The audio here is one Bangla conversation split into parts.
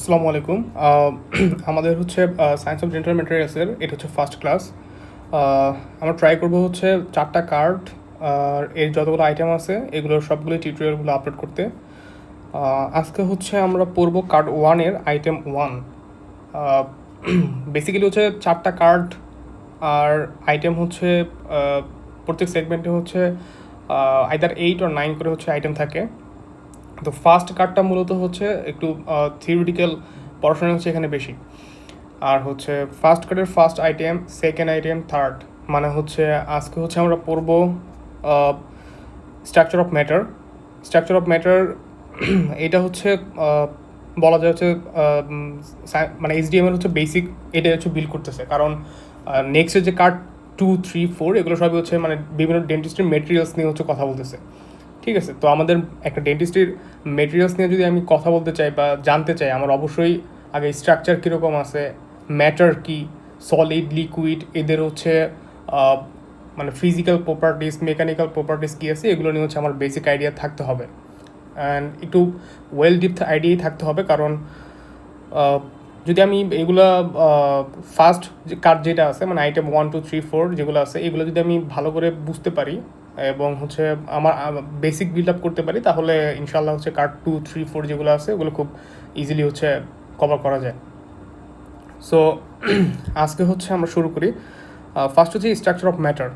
আসসালামু আলাইকুম। আমাদের হচ্ছে সায়েন্স অফ ডেন্টাল ম্যাটেরিয়ালসের এটা হচ্ছে ফার্স্ট ক্লাস। আমরা ট্রাই করবো হচ্ছে 4টা কার্ড আর এর যতগুলো আইটেম আছে এগুলোর সবগুলো টিউটোরিয়ালগুলো আপলোড করতে। আজকে হচ্ছে আমরা পড়বো কার্ড ওয়ানের আইটেম 1। বেসিক্যালি হচ্ছে 4টা কার্ড আর আইটেম হচ্ছে প্রত্যেক সেগমেন্টে হচ্ছে আইদার 8 or 9 করে হচ্ছে আইটেম থাকে। তো ফার্স্ট কার্ডটা মূলত হচ্ছে একটু থিওরিটিক্যাল পড়াশোনা হচ্ছে এখানে বেশি। আর হচ্ছে ফার্স্ট কার্ডের first item, second item, third, মানে হচ্ছে আজকে হচ্ছে আমরা পড়ব structure of matter. Structure of matter এটা হচ্ছে বলা যায় হচ্ছে মানে এসডিএম এর হচ্ছে বেসিক, এটা হচ্ছে বিল্ড করতেছে। কারণ নেক্সটের যে কার্ড 2, 3, 4 এগুলো সবই হচ্ছে মানে বিভিন্ন ডেন্টিস্টের মেটেরিয়ালস নিয়ে হচ্ছে কথা বলতেছে। ঠিক আছে, তো আমাদের একটা ডেন্টিস্টের মেটেরিয়ালস নিয়ে যদি আমি কথা বলতে চাই বা জানতে চাই, আমার অবশ্যই আগে স্ট্রাকচার কীরকম আছে, ম্যাটার কি, সলিড, লিকুইড, এদের হচ্ছে মানে ফিজিক্যাল প্রপার্টিস, মেকানিক্যাল প্রপার্টিস কী আছে, এগুলো নিয়ে হচ্ছে আমার বেসিক আইডিয়া থাকতে হবে। অ্যান্ড একটু ওয়েল ডিপথ আইডিয়াই থাকতে হবে। কারণ যদি আমি এগুলা ফার্স্ট যে কার্ড যেটা আছে মানে আইটেম 1, 2, 3, 4 যেগুলো আছে এগুলো যদি আমি ভালো করে বুঝতে পারি এবং হচ্ছে আমার বেসিক বিল্ড আপ করতে পারি, তাহলে ইনশাল্লাহ হচ্ছে কার্ড 2, 3, 4 যেগুলো আছে ওগুলো খুব ইজিলি হচ্ছে কভার করা যায়। সো আজকে হচ্ছে আমরা শুরু করি। ফার্স্ট হচ্ছে স্ট্রাকচার অফ ম্যাটার।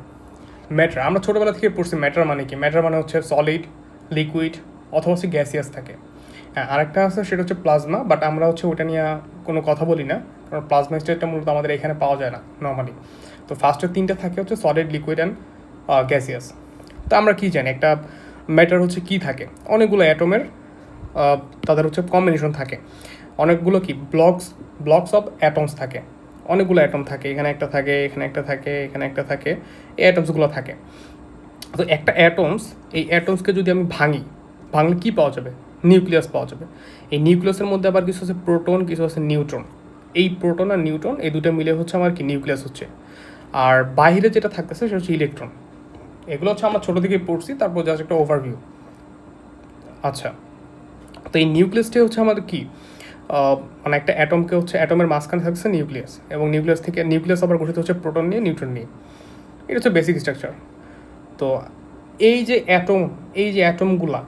ম্যাটার আমরা ছোটোবেলা থেকে পড়ছি ম্যাটার মানে কি। ম্যাটার মানে হচ্ছে সলিড, লিকুইড অথবা হচ্ছে গ্যাসিয়াস থাকে। হ্যাঁ, আরেকটা আছে সেটা হচ্ছে প্লাজমা, বাট আমরা হচ্ছে ওটা নিয়ে কোনো কথা বলি না, কারণ প্লাজমা স্টেটটা মূলত আমাদের এখানে পাওয়া যায় না নর্মালি। তো ফার্স্টের 3টা থাকে হচ্ছে সলিড, লিকুইড অ্যান্ড গ্যাসিয়াস। তো আমরা কী জানি একটা ম্যাটার হচ্ছে কী থাকে, অনেকগুলো অ্যাটমের তাদের হচ্ছে কম্বিনেশন থাকে, অনেকগুলো কি ব্লকস অফ অ্যাটমস থাকে, অনেকগুলো অ্যাটম থাকে, এখানে একটা থাকে, এখানে একটা থাকে, এখানে একটা থাকে, এই অ্যাটমসগুলো থাকে। তো একটা অ্যাটমস, এই অ্যাটমসকে যদি আমি ভাঙলে কী পাওয়া যাবে? নিউক্লিয়াস পাওয়া যাবে। এই নিউক্লিয়াসের মধ্যে আবার কিছু আছে প্রোটন, কিছু আছে নিউট্রন। এই প্রোটন আর নিউট্রন এই দুটো মিলে হচ্ছে আমার কি নিউক্লিয়াস হচ্ছে। আর বাইরে যেটা থাকতেছে সেটা হচ্ছে ইলেকট্রন। এগুলো হচ্ছে আমরা ছোটো থেকে পড়ছি, তারপর জাস্ট একটা ওভারভিউ। আচ্ছা, তো এই নিউক্লিয়াসটাই হচ্ছে আমাদের কি মানে একটা অ্যাটমকে হচ্ছে অ্যাটমের মাঝখানে থাকছে নিউক্লিয়াস, এবং নিউক্লিয়াস আবার গঠিত হচ্ছে প্রোটন নিয়ে, নিউট্রন নিয়ে। এটা হচ্ছে বেসিক স্ট্রাকচার। তো এই যে অ্যাটমগুলা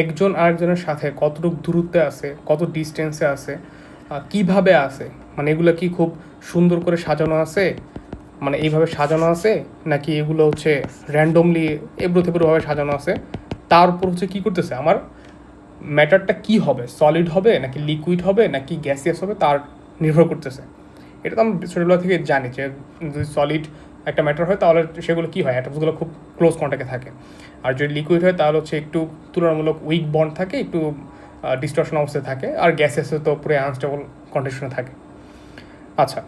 একজন আরেকজনের সাথে কতটুকু দূরত্বে আছে, কত ডিস্টেন্সে আছে, কিভাবে আছে, মানে এগুলো কি খুব সুন্দর করে সাজানো আছে, মানে এইভাবে সাজানো আছে, নাকি এগুলো হচ্ছে র্যান্ডমলি এবড়োথেবড়োভাবে সাজানো আছে, তার উপর হচ্ছে কী করতেছে আমার ম্যাটারটা কি হবে, সলিড হবে নাকি লিকুইড হবে নাকি গ্যাসিয়াস হবে, তার নির্ভর করতেছে। এটা তো আমরা ছোটোবেলা থেকে জানি যে যদি সলিড একটা ম্যাটার হয় তাহলে সেগুলো কী হয়, অ্যাটমসগুলো খুব ক্লোজ কন্ট্যাক্টে থাকে। আর যদি লিকুইড হয় তাহলে হচ্ছে একটু তুলনামূলক উইক বন্ড থাকে, একটু ডিস্টরশন অবস্থায় থাকে, আর গ্যাসিয়াসে তো পুরো আনস্টেবল কন্ডিশনে থাকে। আচ্ছা,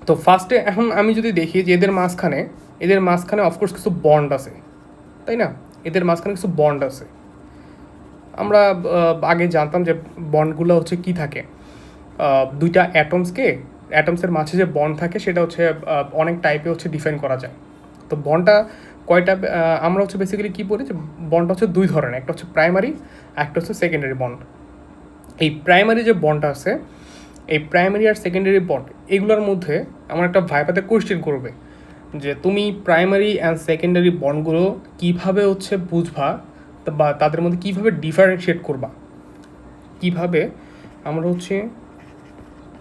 তো ফার্স্টে এখন আমি যদি দেখি যে এদের মাঝখানে অফকোর্স কিছু বন্ড আছে, তাই না? এদের মাঝখানে কিছু বন্ড আছে। আমরা আগে জানতাম যে বন্ডগুলো হচ্ছে কি থাকে, দুইটা অ্যাটমসের মাঝে যে বন্ড থাকে সেটা হচ্ছে অনেক টাইপে হচ্ছে ডিফাইন করা যায়। তো বন্ডটা কয়টা, আমরা হচ্ছে বেসিক্যালি কী বলি যে বন্ডটা হচ্ছে দুই ধরনের, একটা হচ্ছে প্রাইমারি, একটা হচ্ছে সেকেন্ডারি বন্ড। এই প্রাইমারি যে বন্ডটা আছে, এই প্রাইমারি আর সেকেন্ডারি বন্ড এগুলোর মধ্যে আমার একটা ভাইবাতে কোয়েশ্চেন করবে যে তুমি প্রাইমারি অ্যান্ড সেকেন্ডারি বন্ডগুলো কীভাবে হচ্ছে বুঝবা, বা তাদের মধ্যে কীভাবে ডিফারেন্সিয়েট করবা, কীভাবে আমরা হচ্ছে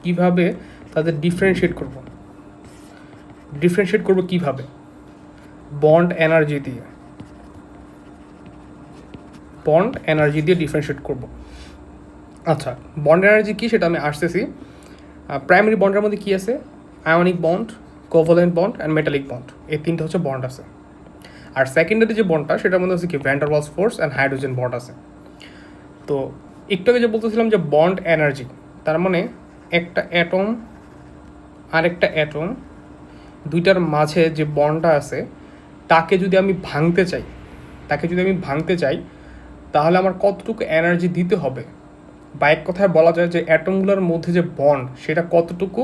কীভাবে তাদের ডিফারেন্সিয়েট করব কীভাবে? বন্ড এনার্জি দিয়ে ডিফারেন্সিয়েট করব। আচ্ছা, বন্ড এনার্জি কী সেটা আমি আসতেছি। প্রাইমারি বন্ডের মধ্যে কী আছে? Ionic bond, covalent bond and metallic bond, এই 3টা হচ্ছে বন্ড আছে। আর সেকেন্ডারি যে বন্ডটা সেটার মধ্যে হচ্ছে কি van der Waals force and hydrogen bond আছে। তো একটু আগে যে বলতেছিলাম যে বন্ড এনার্জি, তার মানে একটা অ্যাটম আর একটা অ্যাটম দুইটার মাঝে যে বন্ডটা আছে তাকে যদি আমি ভাঙতে চাই তাহলে আমার কতটুকু এনার্জি দিতে হবে, বা এক কথায় বলা যায় যে অ্যাটমগুলোর মধ্যে যে বন্ড সেটা কতটুকু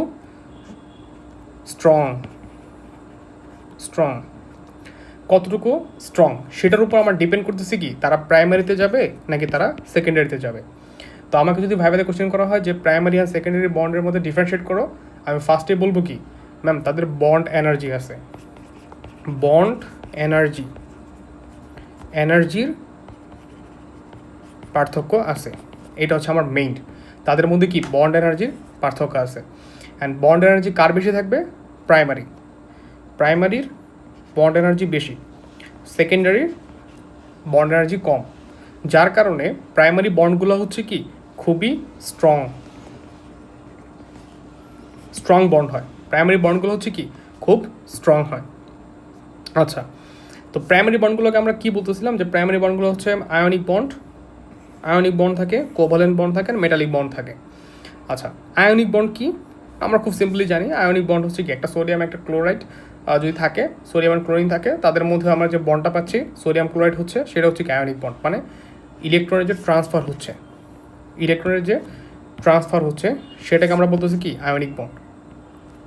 স্ট্রং সেটার উপর আমার ডিপেন্ড করতেছে কি তারা প্রাইমারিতে যাবে নাকি তারা সেকেন্ডারিতে যাবে। তো আমাকে যদি ভাইভাতে কোশ্চেন করা হয় যে প্রাইমারি আর সেকেন্ডারি বন্ডের মধ্যে ডিফারেন্সিয়েট করো, আমি ফার্স্টে বলবো কি ম্যাম তাদের বন্ড এনার্জি আছে, বন্ড এনার্জি, এনার্জির পার্থক্য আছে, এটা হচ্ছে আমার মেইন। তাদের মধ্যে কি বন্ড এনার্জির পার্থক্য আছে। অ্যান্ড বন্ড এনার্জি কার বেশি থাকবে? প্রাইমারি, প্রাইমারির বন্ড এনার্জি বেশি, সেকেন্ডারির বন্ড এনার্জি কম, যার কারণে প্রাইমারি বন্ডগুলো হচ্ছে কি খুবই স্ট্রং, স্ট্রং বন্ড হয়। প্রাইমারি বন্ডগুলো হচ্ছে কি খুব স্ট্রং হয়। আচ্ছা, তো প্রাইমারি বন্ডগুলোকে আমরা কি বলতেছিলাম যে প্রাইমারি বন্ডগুলো হচ্ছে আয়নিক বন্ড, আয়নিক বন্ড থাকে, কোভালেন্ট বন্ড থাকে, মেটালিক বন্ড থাকে। আচ্ছা, আয়নিক বন্ড কি আমরা খুব সিম্পলি জানি, আয়নিক বন্ড হচ্ছে কি একটা সোডিয়াম একটা ক্লোরাইড যদি থাকে, সোডিয়াম আর ক্লোরিন থাকে, তাদের মধ্যে আমরা যে বন্ডটা পাচ্ছি সোডিয়াম ক্লোরাইড হচ্ছে, সেটা হচ্ছে কি আয়নিক বন্ড, মানে ইলেকট্রনের যে ট্রান্সফার হচ্ছে, ইলেকট্রনের যে ট্রান্সফার হচ্ছে সেটাকে আমরা বলতেছি কি আয়নিক বন্ড।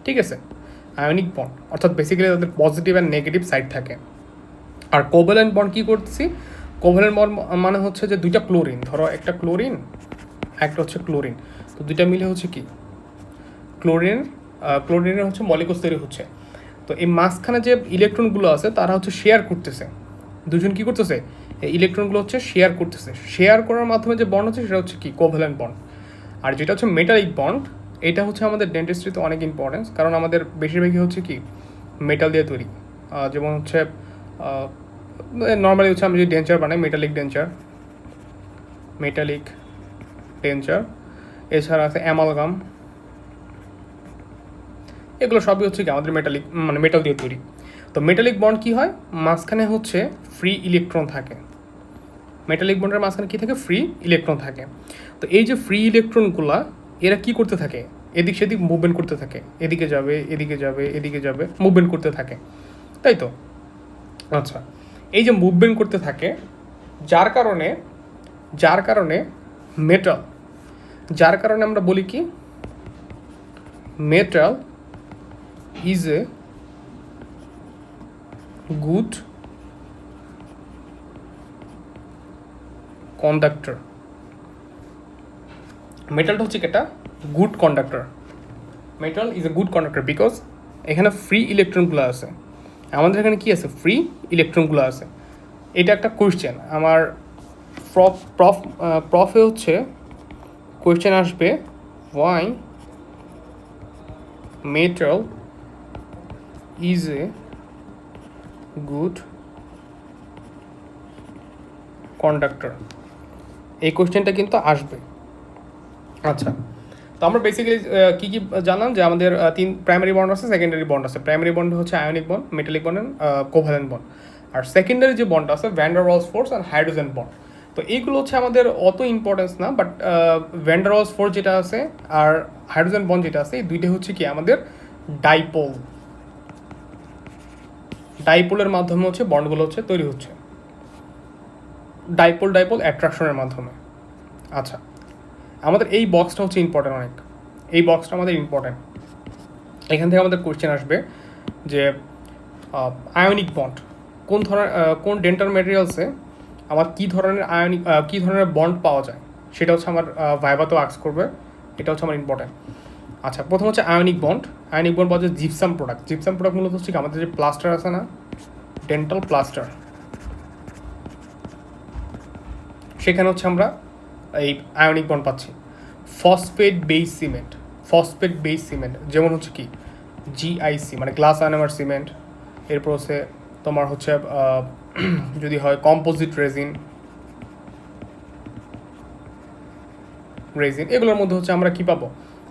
ঠিক আছে, আয়নিক বন্ড অর্থাৎ বেসিক্যালি তাদের পজিটিভ অ্যান্ড নেগেটিভ সাইড থাকে। আর কোভ্যালেন্ট বন্ড কী করতেছি? কোভ্যালেন্ট বন্ড মানে হচ্ছে যে দুইটা ক্লোরিন, ধরো একটা ক্লোরিন একটা হচ্ছে ক্লোরিন, তো দুইটা মিলে হচ্ছে কি ক্লোরিনের হচ্ছে মলিকুলস তৈরি হচ্ছে। তো এই মাঝখানে যে ইলেকট্রনগুলো আছে তারা হচ্ছে শেয়ার করতেছে, দুজন কী করতেছে এই ইলেকট্রনগুলো হচ্ছে শেয়ার করতেছে, শেয়ার করার মাধ্যমে যে বন্ড হচ্ছে সেটা হচ্ছে কি কোভ্যালেন্ট বন্ড। আর যেটা হচ্ছে মেটালিক বন্ড, এটা হচ্ছে আমাদের ডেন্টিস্ট্রিতে অনেক ইম্পর্টেন্স, কারণ আমাদের বেশিরভাগই হচ্ছে কি মেটাল দিয়ে তৈরি। যেমন হচ্ছে নর্মালি হচ্ছে আমি যদি ডেঞ্চার বানাই, মেটালিক ডেঞ্চার, মেটালিক ডেঞ্চার, এছাড়া আছে অ্যামালগাম, এগুলো সবই হচ্ছে কি আমাদের মেটালিক মানে মেটাল দিয়ে তৈরি। তো মেটালিক বন্ড কী হয়, মাঝখানে হচ্ছে ফ্রি ইলেকট্রন থাকে, মেটালিক বন্ডের মাঝখানে কী থাকে, ফ্রি ইলেকট্রন থাকে। তো এই যে ফ্রি ইলেকট্রনগুলো এরা কি করতে থাকে, এদিক সেদিক মুভমেন্ট করতে থাকে, এদিকে যাবে এদিকে যাবে এদিকে যাবে, মুভমেন্ট করতে থাকে, তাই তো? আচ্ছা, এই যে মুভমেন্ট করতে থাকে যার কারণে মেটাল, যার কারণে আমরা বলি কি metal is a good conductor. মেটালটা হচ্ছে একটা good conductor, metal is a good conductor because এখানে ফ্রি ইলেকট্রনগুলো আছে, আমাদের এখানে কি আছে, ফ্রি ইলেকট্রনগুলো আছে। এটা একটা কোয়েশ্চেন আমার প্রফে হচ্ছে কোয়েশ্চেন আসবে, why metal is a good conductor, এই কোয়েশ্চেনটা কিন্তু আসবে। আচ্ছা, তো আমরা বেসিক্যালি কী কী জানলাম যে আমাদের তিন প্রাইমারি বন্ড আছে, সেকেন্ডারি বন্ড আছে। প্রাইমারি বন্ড হচ্ছে ionic bond, metallic bond, covalent bond. আর সেকেন্ডারি যে বন্ড আছে ভ্যান ডার ওয়ালস ফোর্স আর হাইড্রোজেন বন্ড। তো এইগুলো হচ্ছে আমাদের অত ইম্পর্টেন্স না, but van der Waals force যেটা আছে আর হাইড্রোজেন বন্ড যেটা আছে এই দুইটা হচ্ছে কি আমাদের ডাইপোল, ডাইপোলের মাধ্যমে হচ্ছে বন্ডগুলো হচ্ছে তৈরি হচ্ছে, ডাইপোল ডাইপোল অ্যাট্রাকশনের মাধ্যমে। আচ্ছা, আমাদের এই বক্সটা হচ্ছে ইম্পর্টেন্ট অনেক, এই বক্সটা আমাদের ইম্পর্টেন্ট। এখান থেকে আমাদের কোয়েশ্চেন আসবে যে আয়নিক বন্ড কোন ডেন্টাল ম্যাটেরিয়ালসে আমার কী ধরনের কী ধরনের বন্ড পাওয়া যায়, সেটা হচ্ছে আমার ভাইভাতেও আস্ক করবে, এটা হচ্ছে আমার ইম্পর্টেন্ট। আচ্ছা, প্রথম হচ্ছে আয়নিক বন্ড। আয়নিক বন্ড পাওয়া যায় জিপসাম প্রোডাক্ট। জিপসাম প্রোডাক্ট মূলত হচ্ছে আমাদের যে প্লাস্টার আছে না, ডেন্টাল প্লাস্টার, সেখানে হচ্ছে আমরা এই আয়নিক বন্ড পাচ্ছি। Phosphate base cement, phosphate base cement যেমন হচ্ছে কি জিআইসি মানে গ্লাস আয়নামার সিমেন্ট, এরপর হচ্ছে তোমার হচ্ছে যদি হয় কম্পোজিট রেজিন, এগুলোর মধ্যে হচ্ছে আমরা কি পাবো,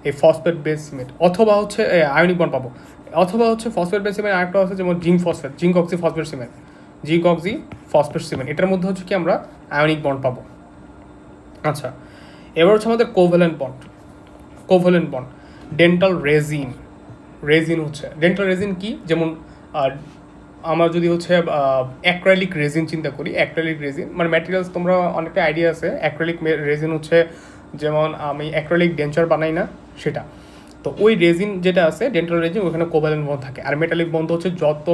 এই ফসফেট বেস সিমেন্ট, অথবা হচ্ছে আয়নিক বন্ড পাবো, অথবা হচ্ছে ফসফেট বেস সিমেন্ট আরেকটা আছে যেমন zinc phosphate, zinc oxy phosphate cement, zinc oxy phosphate cement, এটার মধ্যে হচ্ছে কি আমরা আয়নিক বন্ড পাবো। আচ্ছা, এবার হচ্ছে আমাদের covalent bond, covalent bond dental resin, resin হচ্ছে ডেন্টাল রেজিন কি, যেমন আমরা যদি হচ্ছে অ্যাক্রাইলিক রেজিন চিন্তা করি, অ্যাক্রাইলিক রেজিন মানে ম্যাটেরিয়ালস তোমরা অনেকটা আইডিয়া আছে, অ্যাক্রাইলিক রেজিন হচ্ছে যেমন আমি অ্যাক্রাইলিক ডেঞ্চার বানাই না সেটা, তো ওই রেজিন যেটা আছে ডেন্টাল রেজিন ওখানে কোভ্যালেন্ট বন্ড থাকে। আর মেটালিক বন্ড হচ্ছে যত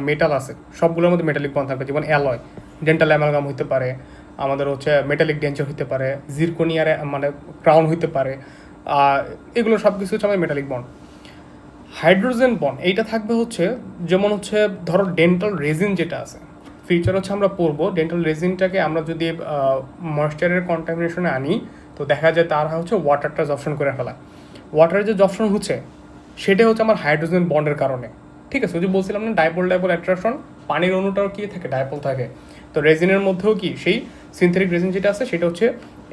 মেটাল আছে সবগুলোর মধ্যে মেটালিক বন্ড থাকবে, যেমন অ্যালয়, ডেন্টাল অ্যামালগাম হতে পারে, আমাদের হচ্ছে মেটালিক ডেঞ্চার হতে পারে, জিরকোনিয়ার মানে ক্রাউন হতে পারে, এগুলো সব কিছু হচ্ছে আমাদের মেটালিক বন্ড। হাইড্রোজেন বন্ড এইটা থাকবে হচ্ছে যেমন হচ্ছে ধরো ডেন্টাল রেজিন যেটা আছে, ফিউচার হচ্ছে আমরা পড়বো ডেন্টাল রেজিনটাকে আমরা যদি ময়েশ্চারের কন্টামিনেশনে আনি তো দেখা যায় তারা হচ্ছে ওয়াটারটা জপশন করে ফেলা। ওয়াটারের যে জপশন হচ্ছে সেটা হচ্ছে আমার হাইড্রোজেন বন্ডের কারণে। ঠিক আছে, ওই যে বলছিলাম না ডাইপোল ডাইপোল অ্যাট্রাকশন, পানির অণুটাও কি থাকে, ডাইপোল থাকে। তো রেজিনের মধ্যেও কি সেই সিনথেটিক রেজিন যেটা আছে সেটা হচ্ছে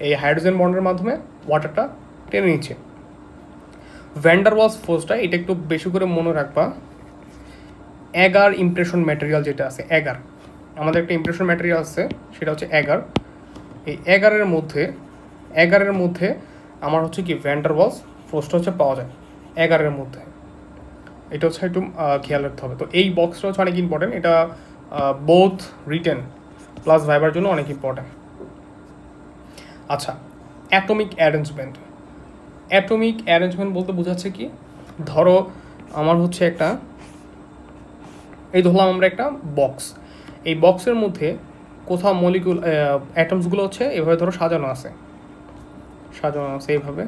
এই হাইড্রোজেন বন্ডের মাধ্যমে ওয়াটারটা টেনে নিচ্ছে। ভ্যান্ডার ওয়ালস ফোর্সটা এটা একটু বেশি করে মনে রাখবা। অ্যাগার ইমপ্রেশন ম্যাটেরিয়াল যেটা আছে, অ্যাগার আমাদের একটা ইমপ্রেশন ম্যাটেরিয়াল আছে সেটা হচ্ছে অ্যাগার। এই অ্যাগারের মধ্যে আমার হচ্ছে কি ভ্যান্ডার ওয়ালস ফোর্সটা হচ্ছে পাওয়া যায় অ্যাগারের মধ্যে। এটা হচ্ছে একটু খেয়াল রাখতে হবে। তো এই বক্সটা হচ্ছে অনেক ইম্পর্টেন্ট, এটা বোথ রিটেন প্লাস ভাইবার জন্য অনেক ইম্পর্টেন্ট। আচ্ছা, অ্যাটমিক অ্যারেঞ্জমেন্ট বলতে বোঝাচ্ছে কি, ধরো আমার হচ্ছে এই ধরলাম আমরা একটা বক্স, এই বক্সের মধ্যে কোথাও মলিকুল অ্যাটমসগুলো হচ্ছে এভাবে ধরো সাজানো আছে এইভাবে।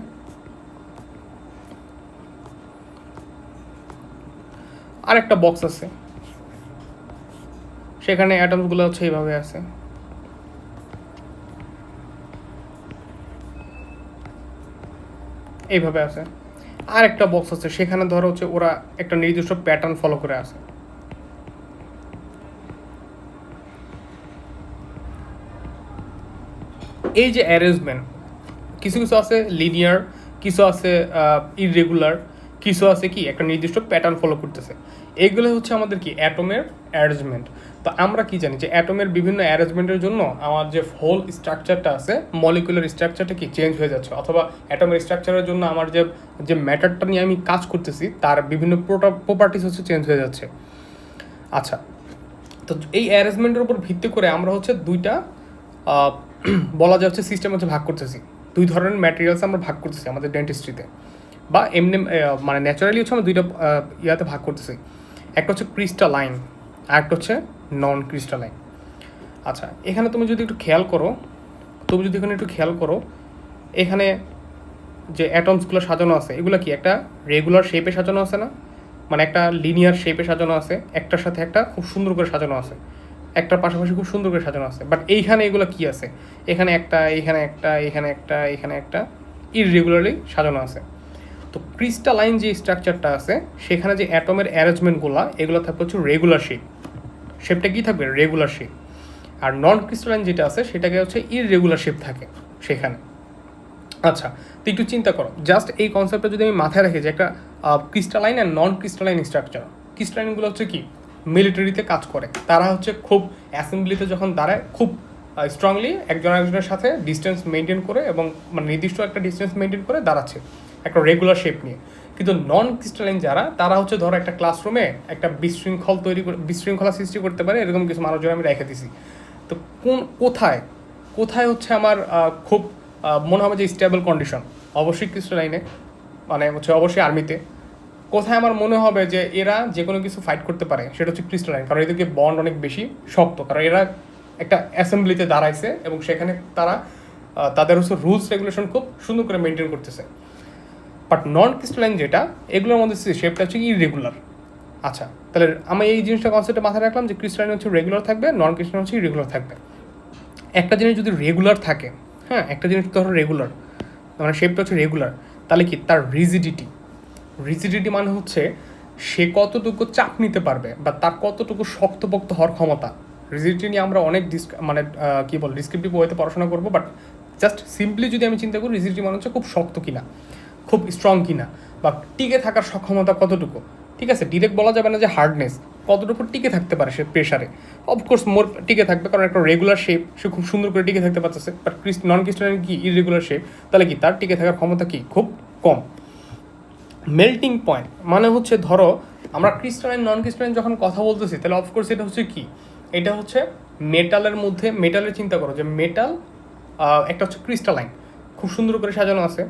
আরেকটা বক্স আছে সেখানে অ্যাটমসগুলো হচ্ছে এইভাবে আছে। এইভাবে আছে। আর একটা বক্স আছে সেখানে ধরো হচ্ছে ওরা একটা নির্দিষ্ট প্যাটার্ন ফলো করে আছে। এই যে অ্যারেঞ্জমেন্ট, কিছু কিছু আছে লিনিয়ার, কিছু আছে ইররেগুলার, কিছু আছে কি একটা নির্দিষ্ট প্যাটার্ন ফলো করতেছে। এইগুলো হচ্ছে আমাদের কি অ্যাটমের অ্যারেঞ্জমেন্ট। তো আমরা কি জানি যে অ্যাটমের বিভিন্ন অ্যারেঞ্জমেন্টের জন্য আমার যে হোল স্ট্রাকচারটা আছে, মলিকুলার স্ট্রাকচারটা কি চেঞ্জ হয়ে যাচ্ছে, অথবা অ্যাটমের স্ট্রাকচারের জন্য আমার যে ম্যাটারটা নিয়ে আমি কাজ করতেছি তার বিভিন্ন প্রপার্টিস হচ্ছে চেঞ্জ হয়ে যাচ্ছে। আচ্ছা, তো এই অ্যারেঞ্জমেন্টের উপর ভিত্তি করে আমরা হচ্ছে দুইটা বলা যায় হচ্ছে সিস্টেম হচ্ছে ভাগ করতেছি, দুই ধরনের ম্যাটেরিয়ালস আমরা ভাগ করতেছি আমাদের ডেন্টিস্ট্রিতে, বা এমনি মানে ন্যাচারালি হচ্ছে আমরা দুইটা ইয়াতে ভাগ করতেছি। একটা হচ্ছে ক্রিস্টালাইন আর একটা হচ্ছে নন ক্রিস্টালাইন। আচ্ছা, এখানে তুমি যদি একটু খেয়াল করো এখানে যে অ্যাটমসগুলো সাজানো আছে এগুলো কি একটা রেগুলার শেপে সাজানো আছে না, মানে একটা লিনিয়ার শেপে সাজানো আছে, একটার সাথে একটা খুব সুন্দর করে সাজানো আছে, একটার পাশাপাশি খুব সুন্দর করে সাজানো আছে। বাট এইখানে এগুলো কি আছে, এখানে একটা ইররেগুলারলি সাজানো আছে। তো ক্রিস্টালাইন যে স্ট্রাকচারটা আছে সেখানে যে অ্যাটমের অ্যারেঞ্জমেন্টগুলো এগুলো থাকবে হচ্ছে রেগুলার শেপটা কি থাকবে, রেগুলার শেপ। আর নন ক্রিস্টালাইন যেটা আছে সেটাকে হচ্ছে ইররেগুলার শেপ থাকে সেখানে। আচ্ছা, তো একটু চিন্তা করো, জাস্ট এই কনসেপ্টটা যদি আমি মাথায় রাখি যে একটা ক্রিস্টালাইন আর নন ক্রিস্টালাইন স্ট্রাকচার। ক্রিস্টালাইনগুলো হচ্ছে কি মিলিটারিতে কাজ করে, তারা হচ্ছে খুব অ্যাসেম্বলিতে যখন দাঁড়ায় খুব স্ট্রংলি একজন আরেকজনের সাথে ডিস্টেন্স মেনটেন করে এবং মানে নির্দিষ্ট একটা ডিস্টেন্স মেনটেন করে দাঁড়াচ্ছে একটা রেগুলার শেপ নিয়ে। কিন্তু নন ক্রিস্টালাইন যারা, তারা হচ্ছে ধরো একটা ক্লাসরুমে একটা বিশৃঙ্খলা সৃষ্টি করতে পারে, এরকম কিছু মানুষজন আমি রেখে দিছি। তো কোথায় হচ্ছে আমার খুব মনে হবে যে স্টেবল কন্ডিশন, অবশ্যই ক্রিস্টালাইনে, মানে হচ্ছে অবশ্যই আর্মিতে। কোথায় আমার মনে হবে যে এরা যে কোনো কিছু ফাইট করতে পারে সেটা হচ্ছে ক্রিস্টালাইন, কারণ এদেরকে বন্ড অনেক বেশি শক্ত, কারণ এরা একটা অ্যাসেম্বলিতে দাঁড়াইছে এবং সেখানে তারা তাদের হচ্ছে রুলস রেগুলেশন খুব সুন্দর করে মেনটেন করতেছে। বাট নন ক্রিস্টালাইন যেটা, এগুলোর মধ্যে শেপটা হচ্ছে ইররেগুলার। আচ্ছা, তাহলে আমি এই জিনিসটা কনসেপ্টে মাথায় রাখলাম যে ক্রিস্টালাইন হচ্ছে রেগুলার থাকবে, নন ক্রিস্টালাইন হচ্ছে ইররেগুলার থাকবে। একটা জিনিস যদি রেগুলার থাকে, হ্যাঁ একটা জিনিস ধরো রেগুলার, মানে শেপটা হচ্ছে রেগুলার, তাহলে কি তার রিজিডিটি মানে হচ্ছে সে কতটুকু চাপ নিতে পারবে বা তার কতটুকু শক্তপোক্ত হওয়ার ক্ষমতা। রিজিডিটি নিয়ে আমরা অনেক মানে কী বল ডিসক্রিপটিভ ওয়েতে পড়াশোনা করবো, বাট জাস্ট সিম্পলি যদি আমি চিন্তা করি রিজিডিটি মানে হচ্ছে খুব শক্ত কিনা, খুব স্ট্রং কিনা, বা টিকে থাকার সক্ষমতা কতটুকু। ঠিক আছে, ডিরেক্ট বলা যাবে না যে হার্ডনেস, কতটুকু টিকে থাকতে পারে সে প্রেশারে। অফকোর্স মোর টিকে থাকবে, কারণ একটা রেগুলার শেপ, সে খুব সুন্দর করে টিকে থাকতে পারতেছে। বাট নন ক্রিস্টালাইন কি ইররেগুলার শেপ, তাহলে কি তার টিকে থাকার ক্ষমতা কি খুব কম। মেল্টিং পয়েন্ট মানে হচ্ছে ধরো আমরা ক্রিস্টালাইন নন ক্রিস্টালাইন যখন কথা বলতেছি তাহলে অফকোর্স এটা হচ্ছে কি, এটা হচ্ছে মেটালের মধ্যে, মেটালের চিন্তা করো যে মেটাল একটা হচ্ছে ক্রিস্টালাইন খুব সুন্দর করে সাজানো আছে।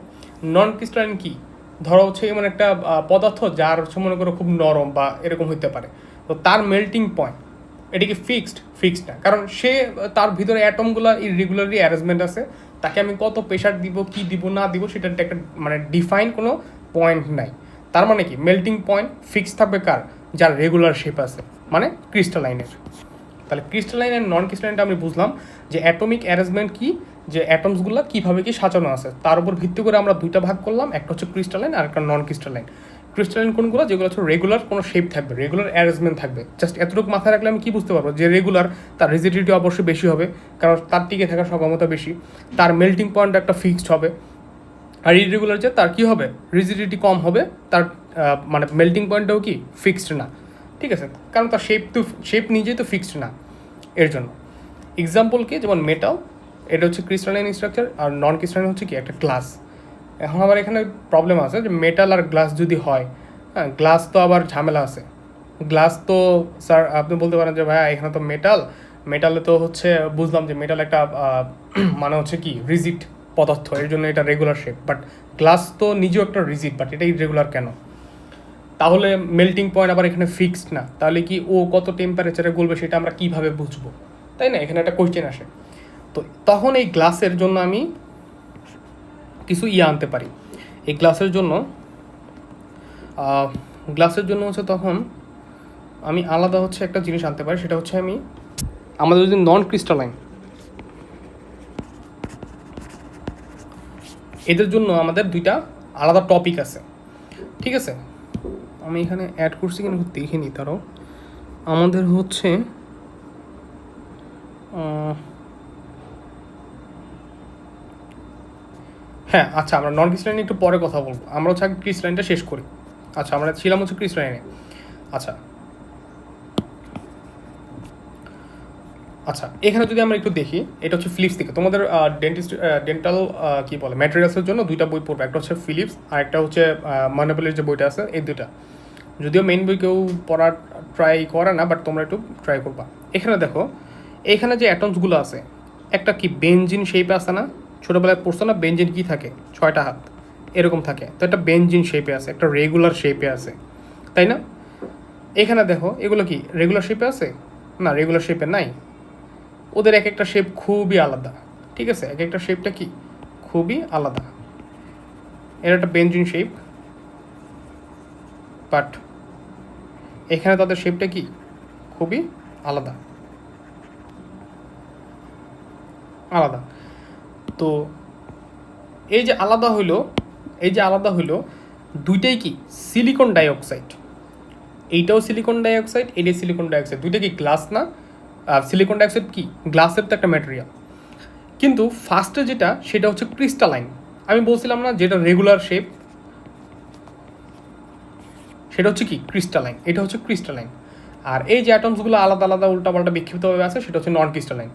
নন ক্রিস্টালাইন কি, ধরো হচ্ছে এমন একটা পদার্থ যার হচ্ছে মনে করো খুব নরম বা এরকম হতে পারে, তো তার মেল্টিং পয়েন্ট এটা কি ফিক্সড না, কারণ সে তার ভিতরে অ্যাটমগুলো ইররেগুলারলি অ্যারেঞ্জমেন্ট আছে, তাকে আমি কত প্রেশার দিব কি দিব না দিব সেটার একটা মানে ডিফাইন কোনো পয়েন্ট নাই। তার মানে কি মেল্টিং পয়েন্ট ফিক্স থাকবে কার, যার রেগুলার শেপ আছে, মানে ক্রিস্টালাইনের। তাহলে ক্রিস্টালাইন অ্যান্ড নন ক্রিস্টালাইনটা আমি বুঝলাম যে অ্যাটমিক অ্যারেঞ্জমেন্ট কি, যে অ্যাটমসগুলো কীভাবে কি সাজানো আছে তার উপর ভিত্তি করে আমরা দুইটা ভাগ করলাম, একটা হচ্ছে ক্রিস্টালাইন আর একটা নন ক্রিস্টালাইন। ক্রিস্টালাইন কোনগুলো, যেগুলো হচ্ছে রেগুলার কোনো শেপ থাকবে, রেগুলার অ্যারেঞ্জমেন্ট থাকবে। জাস্ট এতটুকু মাথায় রাখলে আমি কী বুঝতে পারবো যে রেগুলার, তার রিজিডিটি অবশ্যই বেশি হবে কারণ তার টিকে থাকার সম্ভাবনা বেশি, তার মেল্টিং পয়েন্ট একটা ফিক্সড হবে। আর ইরেগুলার যে তার কী হবে, রিজিডিটি কম হবে, তার মানে মেল্টিং পয়েন্টটাও কি ফিক্সড না, ঠিক আছে, কারণ তার শেপ নিজেই তো ফিক্সড না। এর জন্য এক্সাম্পল কি, যেমন মেটাল, এটা হচ্ছে ক্রিস্টালাইন স্ট্রাকচার, আর নন ক্রিস্টালাইন হচ্ছে কি একটা গ্লাস। এখন আবার এখানে প্রবলেম আছে যে মেটাল আর গ্লাস যদি হয়, হ্যাঁ গ্লাস তো আবার ঝামেলা আছে। গ্লাস তো স্যার আপনি বলতে পারেন যে ভাইয়া এখানে তো মেটালে তো হচ্ছে বুঝলাম যে মেটাল একটা মানে হচ্ছে কি রিজিড পদার্থ, এর জন্য এটা রেগুলার শেপ, বাট গ্লাস তো নিজেও একটা রিজিড, বাট এটা ইরেগুলার কেন? তাহলে মেল্টিং পয়েন্ট আবার এখানে ফিক্সড না, তাহলে কি ও কত টেম্পারেচারে গলবে সেটা আমরা কীভাবে বুঝবো, তাই না? এখানে একটা কোয়েশ্চেন আসে। তো তখন এই গ্লাসের জন্য আমি কিছু আনতে পারি। এই গ্লাসের জন্য হচ্ছে তখন আমি আলাদা হচ্ছে একটা জিনিস আনতে পারি, সেটা হচ্ছে আমাদের যদি নন ক্রিস্টালাইন, এদের জন্য আমাদের দুইটা আলাদা টপিক আছে, ঠিক আছে? আমি এখানে অ্যাড করছি কিন্তু দেখিনি, তারও আমাদের হচ্ছে হ্যাঁ আচ্ছা, আমরা নন ক্রিস্টালাইন একটু পরে কথা বলবো, আমরা হচ্ছে আগে ক্রিস্টালাইনটা শেষ করি। আচ্ছা, আমরা ছিলাম হচ্ছে ক্রিস্টালাইনে। আচ্ছা আচ্ছা, এখানে যদি আমরা একটু দেখি, এটা হচ্ছে ফিলিপস থেকে, তোমাদের ডেন্টাল কী বলে ম্যাটেরিয়ালসের জন্য দুইটা বই পড়বে, একটা হচ্ছে ফিলিপস আর একটা হচ্ছে মনোপলির যে বইটা আছে, এই দুইটা। যদিও মেইন বই কেউ পড়ার ট্রাই করে না, বাট তোমরা একটু ট্রাই করবা। এখানে দেখো, এখানে যে অ্যাটমসগুলো আছে, একটা কি বেনজিন শেপে আছে না? ছোটোবেলায় পড়ছো না বেনজিন কী থাকে, 6টা হাত এরকম থাকে, তো একটা বেনজিন শেপে আছে, একটা রেগুলার শেপে আছে, তাই না? এখানে দেখো এগুলো কি রেগুলার শেপে আছে? না, রেগুলার শেপে নাই, ওদের এক একটা শেপ খুবই আলাদা, ঠিক আছে? এক একটা শেপটা কি খুবই আলাদা। এর একটা বেনজিন শেপ, বাট এখানে তাদের শেপটা কি খুবই আলাদা। তো এই যে আলাদা হইলো দুইটাই কি সিলিকন ডাইঅক্সাইড, এইটাও সিলিকন ডাইঅক্সাইড, এটাই সিলিকন ডাইঅক্সাইড, দুইটা কি গ্লাস না? সিলিকন ডাইঅক্সাইড কি গ্লাসের তো একটা ম্যাটেরিয়াল, কিন্তু ফার্স্টে যেটা সেটা হচ্ছে ক্রিস্টালাইন। আমি বলছিলাম না যেটা রেগুলার শেপ, সেটা হচ্ছে কি ক্রিস্টালাইন, এটা হচ্ছে ক্রিস্টালাইন। আর এই যে অ্যাটমসগুলো আলাদা আলাদা উল্টাপাল্টা বিক্ষিপ্তভাবে আছে, সেটা হচ্ছে নন ক্রিস্টালাইন,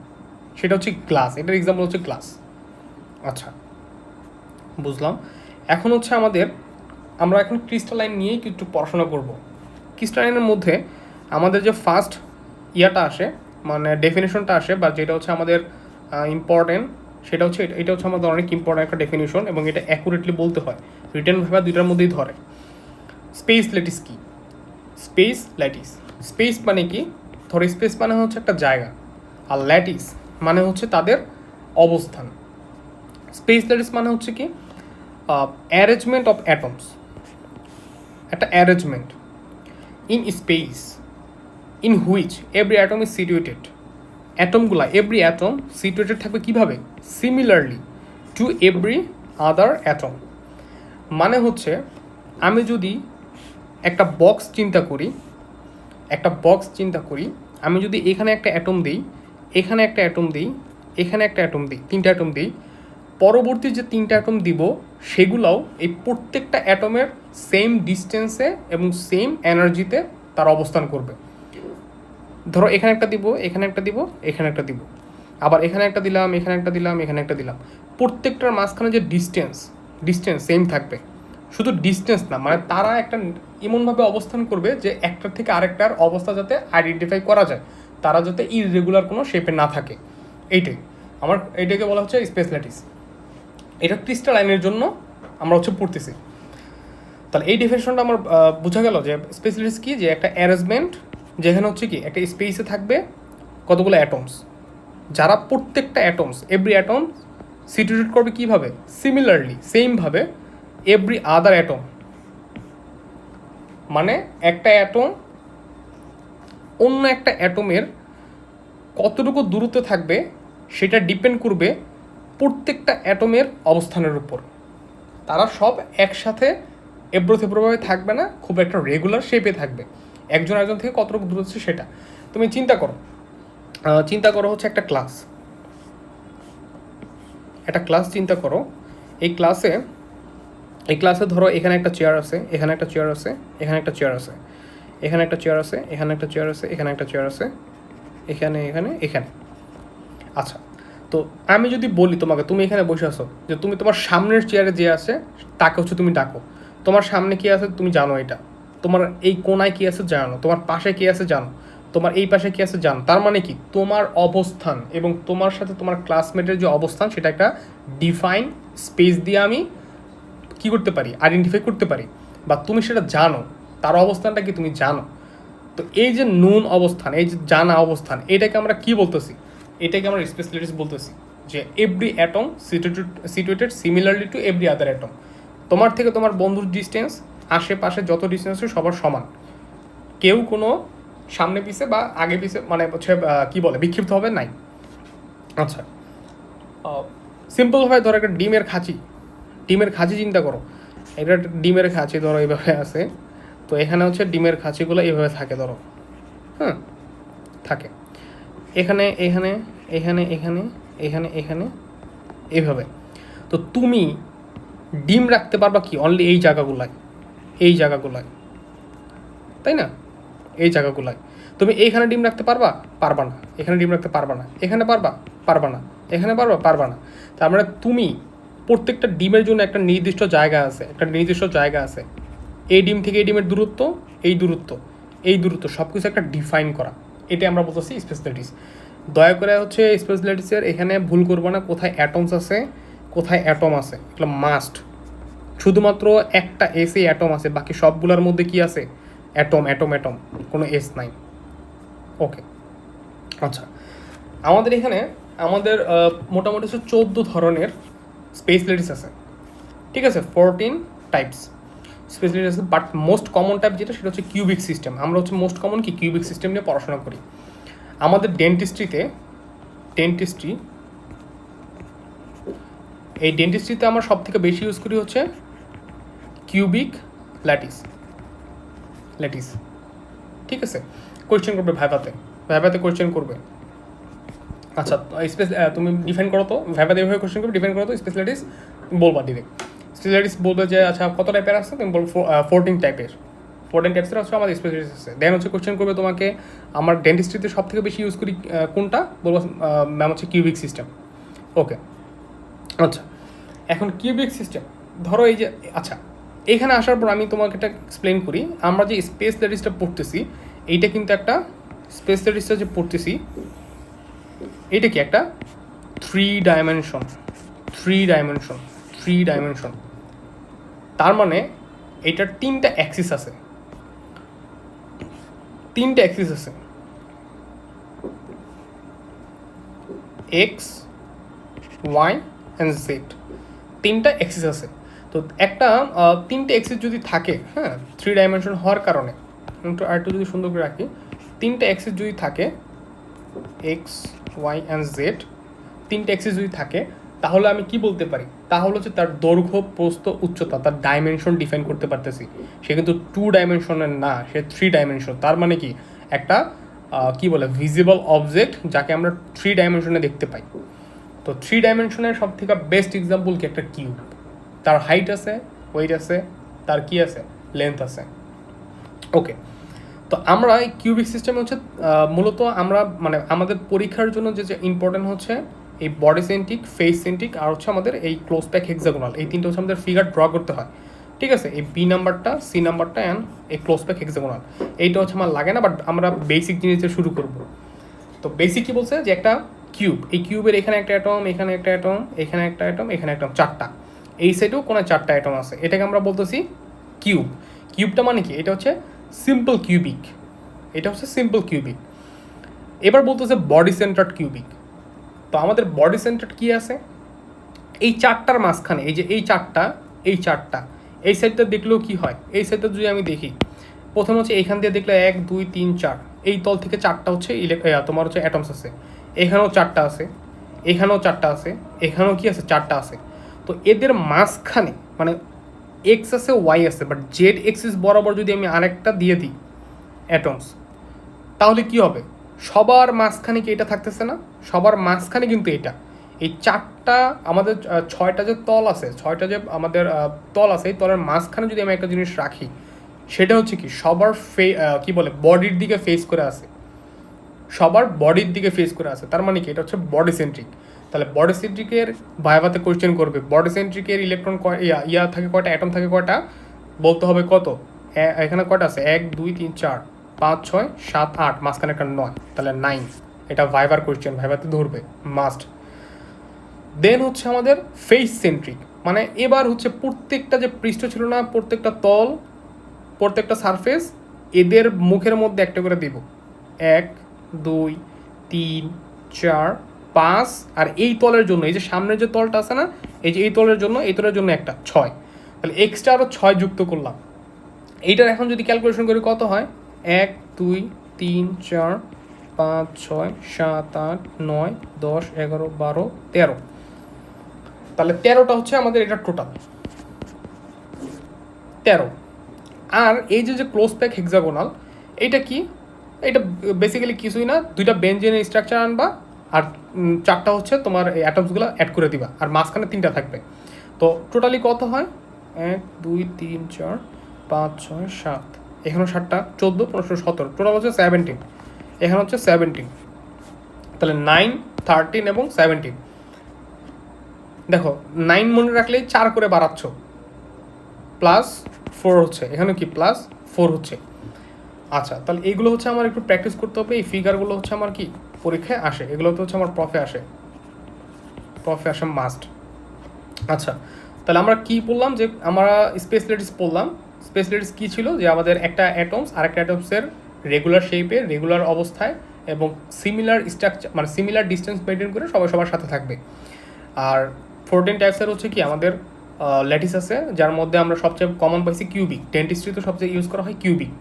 সেটা হচ্ছে গ্লাস। এটার এক্সাম্পল হচ্ছে গ্লাস। আচ্ছা, বুঝলাম। এখন হচ্ছে আমরা এখন ক্রিস্টালাইন নিয়েই একটু পড়াশোনা করব। ক্রিস্টালাইনের মধ্যে আমাদের যে ফার্স্ট ইয়াটা আসে, মানে ডেফিনেশনটা আসে, বা যেটা হচ্ছে আমাদের ইম্পর্টেন্ট, সেটা হচ্ছে এটা হচ্ছে আমাদের অনেক ইম্পর্টেন্ট একটা ডেফিনেশন, এবং এটা অ্যাকুরেটলি বলতে হয়, রিটেনভাবে দুইটার মধ্যেই ধরে। স্পেস ল্যাটিস কি? স্পেস মানে কি? ধরো স্পেস মানে হচ্ছে একটা জায়গা, আর ল্যাটিস মানে হচ্ছে তাদের অবস্থান। স্পেস ল্যাটিস মানে হচ্ছে কি অ্যারেঞ্জমেন্ট অফ অ্যাটমস, একটা arrangement in space in which every atom is situated. অ্যাটমগুলা এভরি অ্যাটম সিচুয়েটেড থাকবে কীভাবে? Similarly to every other atom. মানে হচ্ছে আমি যদি একটা বক্স চিন্তা করি, আমি যদি এখানে একটা অ্যাটম দিই, এখানে একটা অ্যাটম দিই, এখানে একটা অ্যাটম দিই, 3টা অ্যাটম দিই, পরবর্তী যে 3টা অ্যাটম দিব সেগুলোও এই প্রত্যেকটা অ্যাটমের সেম ডিস্টেন্সে এবং সেম এনার্জিতে তার অবস্থান করবে। ধরো এখানে একটা দিব, এখানে একটা দিব, এখানে একটা দিব, আবার এখানে একটা দিলাম, এখানে একটা দিলাম, এখানে একটা দিলাম, প্রত্যেকটার মাঝখানে যে ডিস্টেন্স সেম থাকবে। শুধু ডিস্টেন্স না, মানে তারা একটা এমনভাবে অবস্থান করবে যে একটার থেকে আরেকটার অবস্থা যাতে আইডেন্টিফাই করা যায়, তারা যাতে ইররেগুলার কোনো শেপে না থাকে। এইটাকে বলা হচ্ছে স্পেস ল্যাটিস। এটা ক্রিস্টালাইনের জন্য আমরা হচ্ছে পড়তেছি। তাহলে এই ডেফিনেশনটা আমার বোঝা গেল যে স্পেস ল্যাটিস কি, যে একটা অ্যারেঞ্জমেন্ট যেখানে হচ্ছে কি একটা স্পেসে থাকবে কতগুলো অ্যাটমস, যারা প্রত্যেকটা অ্যাটমস এভরি অ্যাটম সিচুয়েট করবে কীভাবে, সিমিলারলি সেমভাবে এভরি আদার অ্যাটম, মানে একটা অ্যাটম অন্য একটা অ্যাটমের কতটুকু দূরত্বে থাকবে সেটা ডিপেন্ড করবে প্রত্যেকটা অ্যাটমের অবস্থানের উপর। তারা সব একসাথে এব্রোথেব্রোভাবে থাকবে না, খুব একটা রেগুলার শেপে থাকবে, একজন একজন থেকে কতটুকু দূর হচ্ছে সেটা। তুমি চিন্তা করো হচ্ছে একটা ক্লাস চিন্তা করো। এই ক্লাসে ধরো এখানে একটা চেয়ার আছে, এখানে একটা চেয়ার আছে, এখানে একটা চেয়ার আছে, এখানে একটা চেয়ার আছে, এখানে একটা চেয়ার আছে, এখানে একটা চেয়ার আছে, এখানে এখানে এখানে। আচ্ছা, তো আমি যদি বলি তোমাকে, তুমি এখানে বসে আছো, যে তুমি তোমার সামনের চেয়ারে যে আছে তাকে হচ্ছে তুমি ডাকো। তোমার সামনে কী আছে তুমি জানো, এটা তোমার এই কোনায় কী আছে জানো, তোমার পাশে কী আছে জানো, তোমার এই পাশে কী আছে জানো। তার মানে কি, তোমার অবস্থান এবং তোমার সাথে তোমার ক্লাসমেটের যে অবস্থান সেটা একটা ডিফাইন স্পেস দিয়ে আমি কী করতে পারি, আইডেন্টিফাই করতে পারি, বা তুমি সেটা জানো, তার অবস্থানটা কি তুমি জানো। তো এই যে নুন অবস্থান, এই যে জানা অবস্থান, এটাকে আমরা কি বলতেছি, এটাকে আমরা স্পেশালিটিস বলতেছি, যে every atom situated similarly to every other atom. তোমার থেকে তোমার বন্ধুর ডিস্টেন্স, আশেপাশে যত ডিস্টেন্স আছে সবার সমান, কেউ কোনো সামনে পিছে বা আগে পিছে মানে হচ্ছে কী বলে বিক্ষিপ্ত হবে নাই। আচ্ছা, সিম্পলভাবে ধরো একটা ডিমের খাঁচি চিন্তা করো। এটা একটা ডিমের খাঁচি ধরো এইভাবে আছে, তো এখানে হচ্ছে ডিমের খাঁচিগুলো এইভাবে থাকে ধরো, হ্যাঁ থাকে এখানে এখানে এখানে এখানে এখানে এখানে এইভাবে। তো তুমি ডিম রাখতে পারবা কি অনলি এই জায়গাগুলায়, তাই না, এই জায়গাগুলায়। তুমি এইখানে ডিম রাখতে পারবা না, এখানে ডিম রাখতে পারবা না, এখানে পারবা না, এখানে পারবা না। তার মানে তুমি প্রত্যেকটা ডিমের জন্য একটা নির্দিষ্ট জায়গা আছে, এই ডিম থেকে এই ডিমের দূরত্ব, এই দূরত্ব সব কিছু একটা ডিফাইন করা, এটা আমরা বলতেছি স্পেশালিটিস। দয়া করে হচ্ছে স্পেশালিটিসের এখানে ভুল করবো না, কোথায় অ্যাটমস আছে কোথায় অ্যাটম আছে, এগুলো মাস্ট। শুধুমাত্র একটা এসে অ্যাটম আছে, বাকি সবগুলোর মধ্যে কি আছে, অ্যাটম, কোনো এস নাই। ওকে, আচ্ছা, আমাদের মোটামুটি হচ্ছে 14 ধরনের স্পেশালিটিস আছে, ঠিক আছে, 14 টাইপস স্পেশালিটিস আছে। বাট মোস্ট কমন টাইপ যেটা, সেটা হচ্ছে কিউবিক সিস্টেম। আমরা হচ্ছে মোস্ট কমন কি কিউবিক সিস্টেম নিয়ে পড়াশোনা করি। আমাদের ডেন্টিস্ট্রিতে আমরা সব থেকে বেশি ইউজ করি হচ্ছে কিউবিক ল্যাটিস, ঠিক আছে। কোয়েশ্চেন করবে ভাইভাতে কোয়েশ্চেন করবে। আচ্ছা, তুমি ডিফাইন করো তো, ভাইভাতে এভাবে কোয়েশ্চেন করবে, ডিফাইন করো তো স্পেশালিটিস, বলবা ডিরেক্ট। স্পেশালিটিস বলবে যে আচ্ছা কত টাইপের আছে, তুমি বলবো 14 টাইপের হচ্ছে আমাদের স্পেশালিটিস আছে। দেন হচ্ছে কোয়েশ্চেন করবে তোমাকে, আমার ডেন্টিস্ট্রিতে সব থেকে বেশি ইউজ করি কোনটা, বলবো ম্যাম হচ্ছে কিউবিক সিস্টেম। ওকে, আচ্ছা, এখন কিউবিক সিস্টেম ধরো এই যে, আচ্ছা এখানে আসার পর আমি তোমাকে একটা এক্সপ্লেন করি। আমরা যে স্পেশালিটিসটা পড়তেছি, এইটা কিন্তু একটা স্পেশালিটিসটা যে পড়তেছি, এটা কি একটা 3 ডাইমেনশন। তার মানে এটার 3টা অ্যাক্সিস আছে, এক্স, ওয়াই অ্যান্ড জেড, 3টা অ্যাক্সিস আছে। তো একটা 3টে অ্যাক্সিস যদি থাকে, হ্যাঁ 3 ডাইমেনশন হওয়ার কারণে, একটু যদি সুন্দর করে রাখি, 3টে অ্যাক্সিস যদি থাকে, এক্স, ওয়াই অ্যান্ড জেড, 3টে অ্যাক্সিস যদি থাকে, তাহলে আমি কি বলতে পারি, তাহলে হচ্ছে তার দৈর্ঘ্য, প্রস্থ, উচ্চতা, তার ডাইমেনশন ডিফাইন করতে পারতেছি। সে কিন্তু 2 ডাইমেনশনের না, সে 3 ডাইমেনশন। তার মানে কি, একটা কি বলে ভিজিবল অবজেক্ট যাকে আমরা 3 ডাইমেনশনে দেখতে পাই। তো 3 ডাইমেনশনের সব থেকে বেস্ট এক্সাম্পল কি, একটা কিউব। তার হাইট আছে, ওয়েট আছে, তার কি আছে, লেন্থ আছে। ওকে, তো আমরা এই কিউবিক সিস্টেমে হচ্ছে মূলত আমরা মানে আমাদের পরীক্ষার জন্য যে ইম্পর্টেন্ট হচ্ছে এই বডি সেন্ট্রিক, ফেস সেন্ট্রিক, আর হচ্ছে আমাদের এই ক্লোজ প্যাক হেক্সাগোনাল, এই 3টে হচ্ছে আমাদের ফিগার ড্র করতে হয়, ঠিক আছে। এই বি নাম্বারটা, সি নাম্বারটা অ্যান্ড এই ক্লোজ প্যাক হেক্সাগোনাল, এইটা হচ্ছে আমার লাগে না, বাট আমরা বেসিক জিনিস দিয়ে শুরু করব। তো বেসিক কি বলছে, যে একটা কিউব, এই কিউবের এখানে একটা অ্যাটম, এখানে একটা অ্যাটম, এখানে একটা অ্যাটম, এখানে একটা, 4টা, এই সাইডেও কোনো 4টা অ্যাটম আছে, এটাকে আমরা বলতেছি কিউবটা মানে কি, এটা হচ্ছে সিম্পল কিউবিক, এটা হচ্ছে সিম্পল কিউবিক। এবার বলতেছে বডি সেন্টার্ড কিউবিক। তো আমাদের বডি সেন্টার্ড কী আছে, এই চারটার মাঝখানে এই যে এই চারটা এই সাইডটা দেখলেও কি হয়, এই সাইডটা যদি আমি দেখি, প্রথম হচ্ছে এইখান দিয়ে দেখলে 1 2 3 4, এই তল থেকে চারটা হচ্ছে তোমার হচ্ছে অ্যাটমস আছে, এখানেও চারটা আছে, এখানেও চারটা আছে, এখানেও কি আছে, চারটা আছে। তো এদের মাঝখানে মানে এক্স আছে ওয়াই আছে, বাট জেড এক্সিস বরাবর যদি আমি আরেকটা দিয়ে দিই অ্যাটমস, তাহলে কি হবে, সবার মাঝখানে কি এটা থাকতেছে না, সবার মাঝখানে কিন্তু এটা, এই চারটা আমাদের ছয়টা যে তল আছে, ছয়টা যে আমাদের তল আছে, এই তলের মাঝখানে যদি আমি একটা জিনিস রাখি, সেটা হচ্ছে কি সবার কি বলে বডির দিকে ফেস করে আছে, সবার বডির দিকে ফেস করে আছে। তার মানে কি এটা হচ্ছে বডি সেন্ট্রিক। তাহলে বডি সেন্ট্রিকের ভাইভাতে কোয়েশ্চেন করবে বডি সেন্ট্রিকের ইলেকট্রন ইয়া থাকে কয়টা, অ্যাটম থাকে কয়টা, বলতে হবে কত, এখানে কয়টা আছে 1 2 3 4 5 6 7 8, মাঝখানে একটা 9, তাহলে 9। এটা ভাইভার কোয়েশ্চেন, ভাইভাতে ধরবে মাস্ট। দেন হচ্ছে আমাদের ফেস সেন্ট্রিক, মানে এবার হচ্ছে প্রত্যেকটা যে পৃষ্ঠ ছিল না, প্রত্যেকটা তল, প্রত্যেকটা সারফেস, এদের মুখের মধ্যে একটা করে দিব 1 2 3 4 5, আর এই তলের জন্য এই যে সামনের যে তলটা আছে না, এই যে এই তলের জন্য, এই তলের জন্য একটা 6, তাহলে এক্সট্রা আরও 6 যুক্ত করলাম। এইটার এখন যদি ক্যালকুলেশন করি কত হয়, 1 2 3 4 5 6 7 8 9 10 11 12 13, তাহলে 13টা হচ্ছে আমাদের এটা টোটাল 13। আর এই যে যে ক্লোজ প্যাক হেক্সাগোনাল, এইটা কি, এটা বেসিক্যালি কিছুই না, দুইটা বেঞ্জিনের স্ট্রাকচার আনবা, আর চারটা হচ্ছে তোমার এই অ্যাটমসগুলো অ্যাড করে দিবা, আর মাঝখানে 3টা থাকবে। তো টোটালি কত হয়, 1 2 3 4 5 6 7, এখানেও 7টা 14 15 17, টোটাল হচ্ছে 17, এখানে হচ্ছে 17, তাহলে 9 13 এবং 17। দেখো 9 মনে রাখলেই 4 করে বাড়াচ্ছ, প্লাস 4 হচ্ছে, এখানে কি প্লাস 4 হচ্ছে। আচ্ছা, তাহলে এইগুলো হচ্ছে আমার একটু প্র্যাকটিস করতে হবে, এই ফিগারগুলো হচ্ছে আমার কি পরীক্ষায় আসে, এগুলো তো হচ্ছে আমার প্রফে আসে মাস্ট। আচ্ছা, তাহলে আমরা কি বললাম যে আমরা স্পেশালিটিস পড়লাম। স্পেশালিটিস কী ছিল, যে আমাদের একটা অ্যাটমস আর একটা অ্যাটমসের রেগুলার শেপে, রেগুলার অবস্থায় এবং সিমিলার স্ট্রাকচার মানে সিমিলার ডিস্টেন্স মেনটেন করে সবাই সবার সাথে থাকবে। আর 14 টাইপসের হচ্ছে কি আমাদের ল্যাটিস আছে, যার মধ্যে আমরা সবচেয়ে কমন পাইছি কিউবিক, ডেন্টিস্ট্রি তো সবচেয়ে ইউজ করা হয় কিউবিক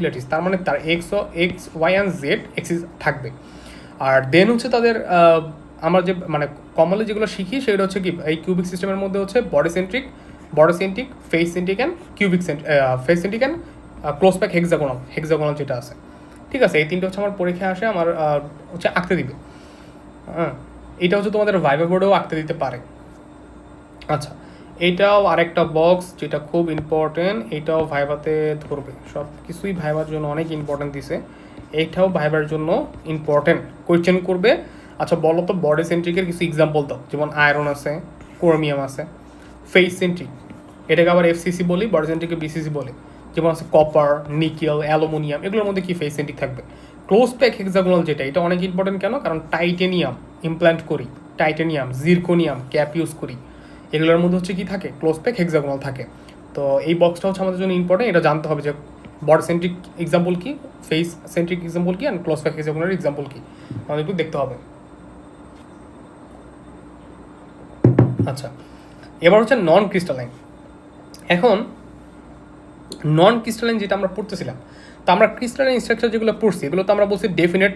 ল্যাটিস, তার মানে তার X Y and Z axis থাকবে। আর দেন হচ্ছে তাদের আমরা যে মানে কমনলি যেগুলো শিখি সেগুলো হচ্ছে কি এই কিউবিক সিস্টেমের মধ্যে হচ্ছে body centric, face centric and face centric and close pack hexagonal যেটা আছে। ঠিক আছে, এই তিনটে হচ্ছে আমার পরীক্ষায় আসে, আমার হচ্ছে আঁকতে দিবে। হ্যাঁ, এটা হচ্ছে তোমাদের ভাইভা বোর্ডেও আঁকতে দিতে পারে। আচ্ছা, এইটাও আরেকটা বক্স যেটা খুব ইম্পর্টেন্ট, এইটাও ভাইভাতে ধরবে, সব কিছুই ভাইভার জন্য অনেক ইম্পর্টেন্ট দিছে, এইটাও ভাইবার জন্য ইম্পর্টেন্ট, কোয়েশ্চেন করবে। আচ্ছা বলো তো, বডি সেন্ট্রিকের কিছু এক্সাম্পল দাও, যেমন আয়রন আছে, ক্রোমিয়াম আছে। ফেস সেন্ট্রিক, এটাকে আবার এফসিসি বলি, বডি সেন্ট্রিকে বিসিসি বলে, যেমন আছে কপার, নিকেল, অ্যালুমিনিয়াম, এগুলোর মধ্যে কি ফেস সেন্ট্রিক থাকবে। ক্লোজ প্যাক হেক্সাগোনাল যেটা, এটা অনেক ইম্পর্টেন্ট কেন, কারণ টাইটেনিয়াম ইমপ্ল্যান্ট করি, টাইটেনিয়াম, জিরকোনিয়াম ক্যাপ ইউজ করি, এগুলোর মধ্যে হচ্ছে কি থাকে, ক্লোজ প্যাক হেক্সাগোনাল থাকে। তো এই বক্সটা হচ্ছে আমাদের জন্য ইম্পর্টেন্ট, এটা জানতে হবে যে বডি সেন্ট্রিক এক্সাম্পল কি, ফেস সেন্ট্রিক এক্সাম্পল কি, and close pack hexagonal example কি, আমাদের একটু দেখতে হবে। আচ্ছা, এবার হচ্ছে নন ক্রিস্টালাইন। এখন নন ক্রিস্টালাইন যেটা আমরা পড়তেছিলাম, তো আমরা ক্রিস্টালাইন স্ট্রাকচার যেগুলো পড়ছি এগুলো তো আমরা বলছি ডেফিনেট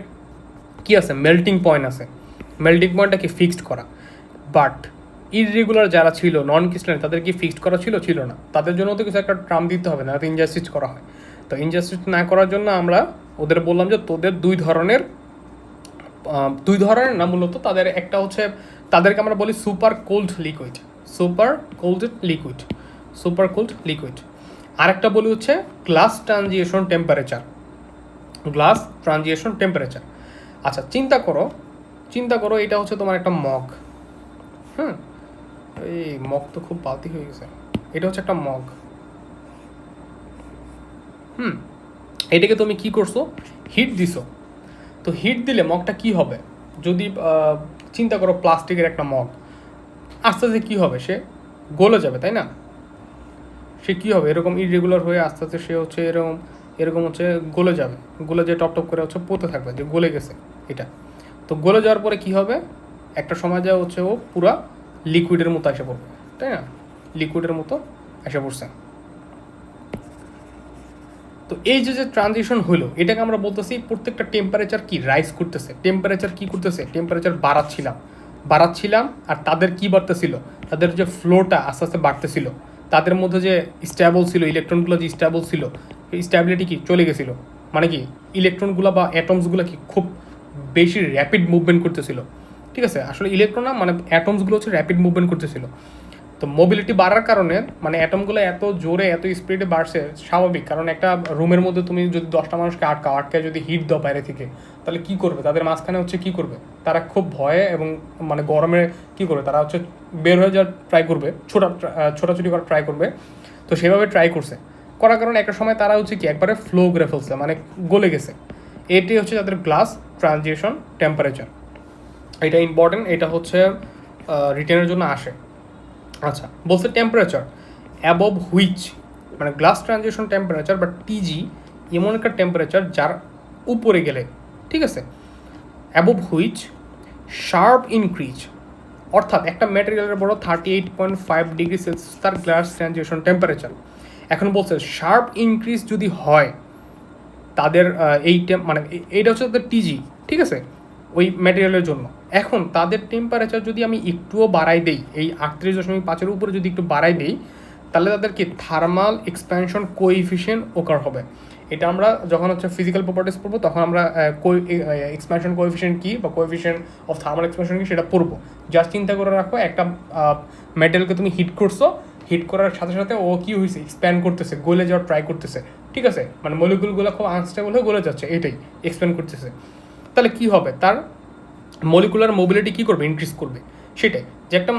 কি আছে, মেল্টিং পয়েন্ট আছে, মেল্টিং পয়েন্টটা কি ফিক্সড করা। বাট ইররেগুলার যারা ছিল নন ক্রিস্টালাইন, তাদের কি ফিক্সড করা ছিল না, তাদের জন্য তো কিছু একটা টার্ম দিতে হবে, না তো ইনজাস্টিস করা হয়। তো ইনজাস্টিস না করার জন্য আমরা ওদের বললাম যে তোদের দুই ধরনের না, মূলত তাদের একটা হচ্ছে, তাদেরকে আমরা বলি সুপার কোল্ড লিকুইড, আরেকটা বলি হচ্ছে গ্লাস ট্রানজিশন টেম্পারেচার। আচ্ছা, চিন্তা করো এটা হচ্ছে তোমার একটা মগ। হ্যাঁ, এই মগ তো খুব বালতি হয়ে গেছে, এটা হচ্ছে একটা মগ। এটাকে তুমি কি করছো, হিট দিছো। তো হিট দিলে মগটা কি হবে, যদি চিন্তা করো প্লাস্টিকের একটা মগ, আস্তে আস্তে কী হবে, সে গলে যাবে, তাই না। সে কী হবে, এরকম ইরেগুলার হয়ে আস্তে আস্তে সে হচ্ছে এরকম এরকম হচ্ছে গলে যাবে, গলে যে টপ টপ করে হচ্ছে পড়তে থাকবে যে গলে গেছে এটা। তো গলে যাওয়ার পরে কি হবে, একটা সময় যা হচ্ছে ও পুরা লিকুইডের মতো এসে পড়বে, তাই না, লিকুইডের মতো এসে পড়ছে। তো এই যে ট্রানজিশন হলো এটাকে আমরা বলতেছি প্রত্যেকটা টেম্পারেচার কি রাইজ করতেছে, টেম্পারেচার কি করতেছে, টেম্পারেচার বাড়াচ্ছিলাম আর তাদের কি বাড়তেছিল, তাদের যে ফ্লোটা আস্তে আস্তে বাড়তেছিল, তাদের মধ্যে যে স্ট্যাবল ছিল ইলেকট্রনগুলো যে স্ট্যাবল ছিল, এই স্ট্যাবিলিটি কি চলে গেছিলো, মানে কি ইলেকট্রনগুলো বা অ্যাটমসগুলো কি খুব বেশি র্যাপিড মুভমেন্ট করতেছিল, ঠিক আছে, আসলে ইলেকট্রন না মানে অ্যাটমসগুলো হচ্ছে র্যাপিড মুভমেন্ট করতেছিল। তো মোবিলিটি বাড়ার কারণে মানে অ্যাটমগুলো এত জোরে এত স্পিডে বাড়ছে স্বাভাবিক, কারণ একটা রুমের মধ্যে তুমি যদি 10টা মানুষকে আটকায় যদি হিট দাও বাইরে থেকে, তাহলে কী করবে, তাদের মাঝখানে হচ্ছে কী করবে, তারা খুব ভয়ে এবং মানে গরমে কী করবে, তারা হচ্ছে বের হয়ে যাওয়ার ট্রাই করবে, ছোটাছুটি করার ট্রাই করবে। তো সেভাবে ট্রাই করার কারণে একটা সময় তারা হচ্ছে কি একবারে ফ্লো করে ফেলছে, মানে গলে গেছে। এটি হচ্ছে তাদের গ্লাস ট্রানজিশন টেম্পারেচার। এটা ইম্পর্টেন্ট, এটা হচ্ছে রিটেনের জন্য আসে। আচ্ছা, বলছে টেম্পারেচার অ্যাবভ হুইচ, মানে গ্লাস ট্রানজিশন টেম্পারেচার বা টিজি এমন একটা টেম্পারেচার যার উপরে গেলে, ঠিক আছে, অ্যাবভ হুইচ শার্প ইনক্রিজ, অর্থাৎ একটা ম্যাটেরিয়ালের বড় 38.5 ডিগ্রি সেলসিয়াস তার গ্লাস ট্রানজিশন টেম্পারেচার। এখন বলছে শার্প ইনক্রিজ যদি হয় তাদের এই মানে এইটা হচ্ছে তাদের টিজি, ঠিক আছে, ওই ম্যাটেরিয়ালের জন্য। এখন তাদের টেম্পারেচার যদি আমি একটুও বাড়াই দেই, এই 38.5-এর উপরে যদি একটু বাড়াই দেই, তাহলে তাদেরকে থার্মাল এক্সপ্যানশন কোএফিশিয়েন্ট ওকার হবে। এটা আমরা যখন হচ্ছে ফিজিক্যাল প্রপার্টিস পড়বো তখন আমরা এক্সপ্যানশন কোএফিশিয়েন্ট কী বা কোএফিশিয়েন্ট অফ থার্মাল এক্সপ্যানশন কী সেটা পড়বো। জাস্ট চিন্তা করে রাখো, একটা মেটেরিয়ালকে তুমি হিট করছো, হিট করার সাথে সাথে ও কী হয়েছে, এক্সপ্যান্ড করতেছে, গলে যাওয়ার ট্রাই করতেছে, ঠিক আছে, মানে মলিকুলগুলো খুব আনস্টেবল হয়ে গলে যাচ্ছে, এটাই এক্সপ্যান্ড করতেছে। তাহলে কী হবে, তার মলিকুলার মোবিলিটি কী করবে, ইনক্রিজ করবে। সেটাই যে একটা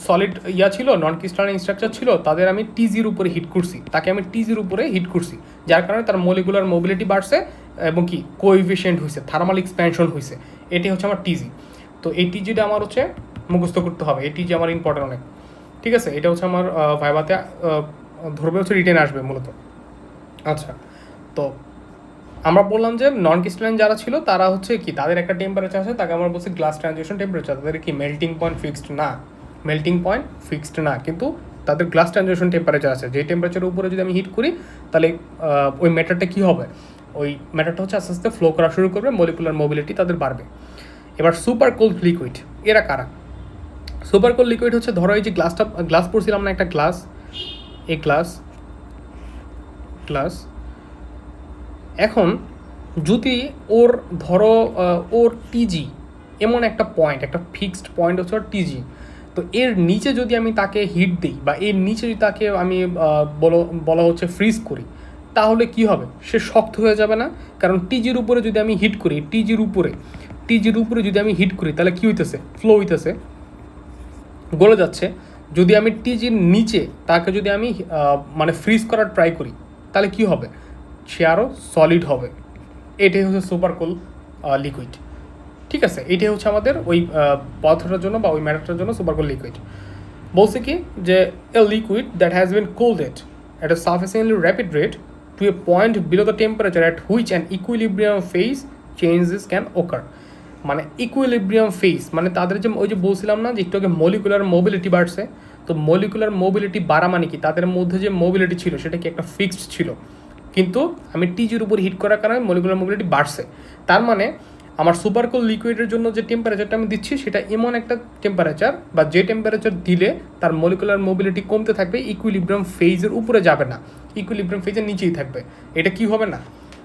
সলিড ছিল, নন ক্রিস্টালাইন স্ট্রাকচার ছিল, তাদের আমি টিজির উপরে হিট করছি, তাকে আমি টিজির উপরে হিট করছি, যার কারণে তার মলিকুলার মোবিলিটি বাড়ছে এবং কি কোএফিশিয়েন্ট হয়েছে, থার্মাল এক্সপ্যানশন হয়েছে। এটি হচ্ছে আমার টিজি। তো এই টিজিটা আমার হচ্ছে মুখস্থ করতে হবে, এই টিজি আমার ইম্পর্টেন্ট অনেক, ঠিক আছে। এটা হচ্ছে আমার ভাইভাতে ধরবে হচ্ছে রিটেন আসবে মূলত। আচ্ছা, তো আমরা বললাম যে নন ক্রিস্টালাইন যারা ছিল তারা হচ্ছে কি তাদের একটা টেম্পারেচার আছে, তাকে আমরা বলছি গ্লাস ট্রানজিশন টেম্পারেচার। তাদের কি মেল্টিং পয়েন্ট ফিক্সড না, কিন্তু তাদের গ্লাস ট্রানজিশন টেম্পারেচার আছে, যে টেম্পারেচারের উপরে যদি আমি হিট করি তাহলে ওই ম্যাটারটা কী হবে, ওই ম্যাটারটা হচ্ছে আস্তে আস্তে ফ্লো করা শুরু করবে, মলিকুলার মোবিলিটি তাদের বাড়বে। এবার সুপার কোল্ড লিকুইড, এরা কারা? সুপার কোল্ড লিকুইড হচ্ছে, ধরো এই যে গ্লাস পড়ছিলাম না, একটা গ্লাস, এই গ্লাস এখন যদি ওর ধরো ওর টিজি এমন একটা পয়েন্ট, একটা ফিক্সড পয়েন্ট হচ্ছে ওর টিজি, তো এর নিচে যদি আমি তাকে হিট দিই বা এর নিচে যদি তাকে আমি বলা হচ্ছে ফ্রিজ করি, তাহলে কি হবে, সে শক্ত হয়ে যাবে না? কারণ টিজির উপরে যদি আমি হিট করি, টিজির উপরে যদি আমি হিট করি তাহলে কী হইতেছে, ফ্লো হইতেছে, গলে যাচ্ছে। যদি আমি টিজির নিচে তাকে যদি আমি মানে ফ্রিজ করার ট্রাই করি তাহলে কি হবে, সে আরও সলিড হবে। এটাই হচ্ছে সুপার কোল্ড লিকুইড, ঠিক আছে। এটাই হচ্ছে আমাদের ওই পদার্থটার জন্য বা ওই ম্যাটারটার জন্য সুপার কোল্ড লিকুইড। বলছে কি যে a liquid that has been cooled at a sufficiently rapid rate to a point below the temperature at which an equilibrium phase changes can occur. মানে ইকুইলিব্রিয়াম ফেজ মানে তাদের যে ওই যে বলছিলাম না যে একটু আগে মলিকুলার মোবিলিটি বাড়ছে, তো মলিকুলার মোবিলিটি বাড়া মানে কি, তাদের মধ্যে যে মোবিলিটি ছিল সেটা কি একটা ফিক্সড ছিল, কিন্তু আমি টিজির উপর হিট করার কারণে মলিকুলার মোবিলিটি বাড়ছে। তার মানে আমার সুপার কোল্ড লিকুইডের জন্য যে টেম্পারেচারটা আমি দিচ্ছি সেটা এমন একটা টেম্পারেচার বা যে টেম্পারেচার দিলে তার মলিকুলার মোবিলিটি কমতে থাকবে, ইকুইলিব্রিয়াম ফেজের উপরে যাবে না, ইকুইলিব্রিয়াম ফেজের নিচেই থাকবে। এটা কি হবে না,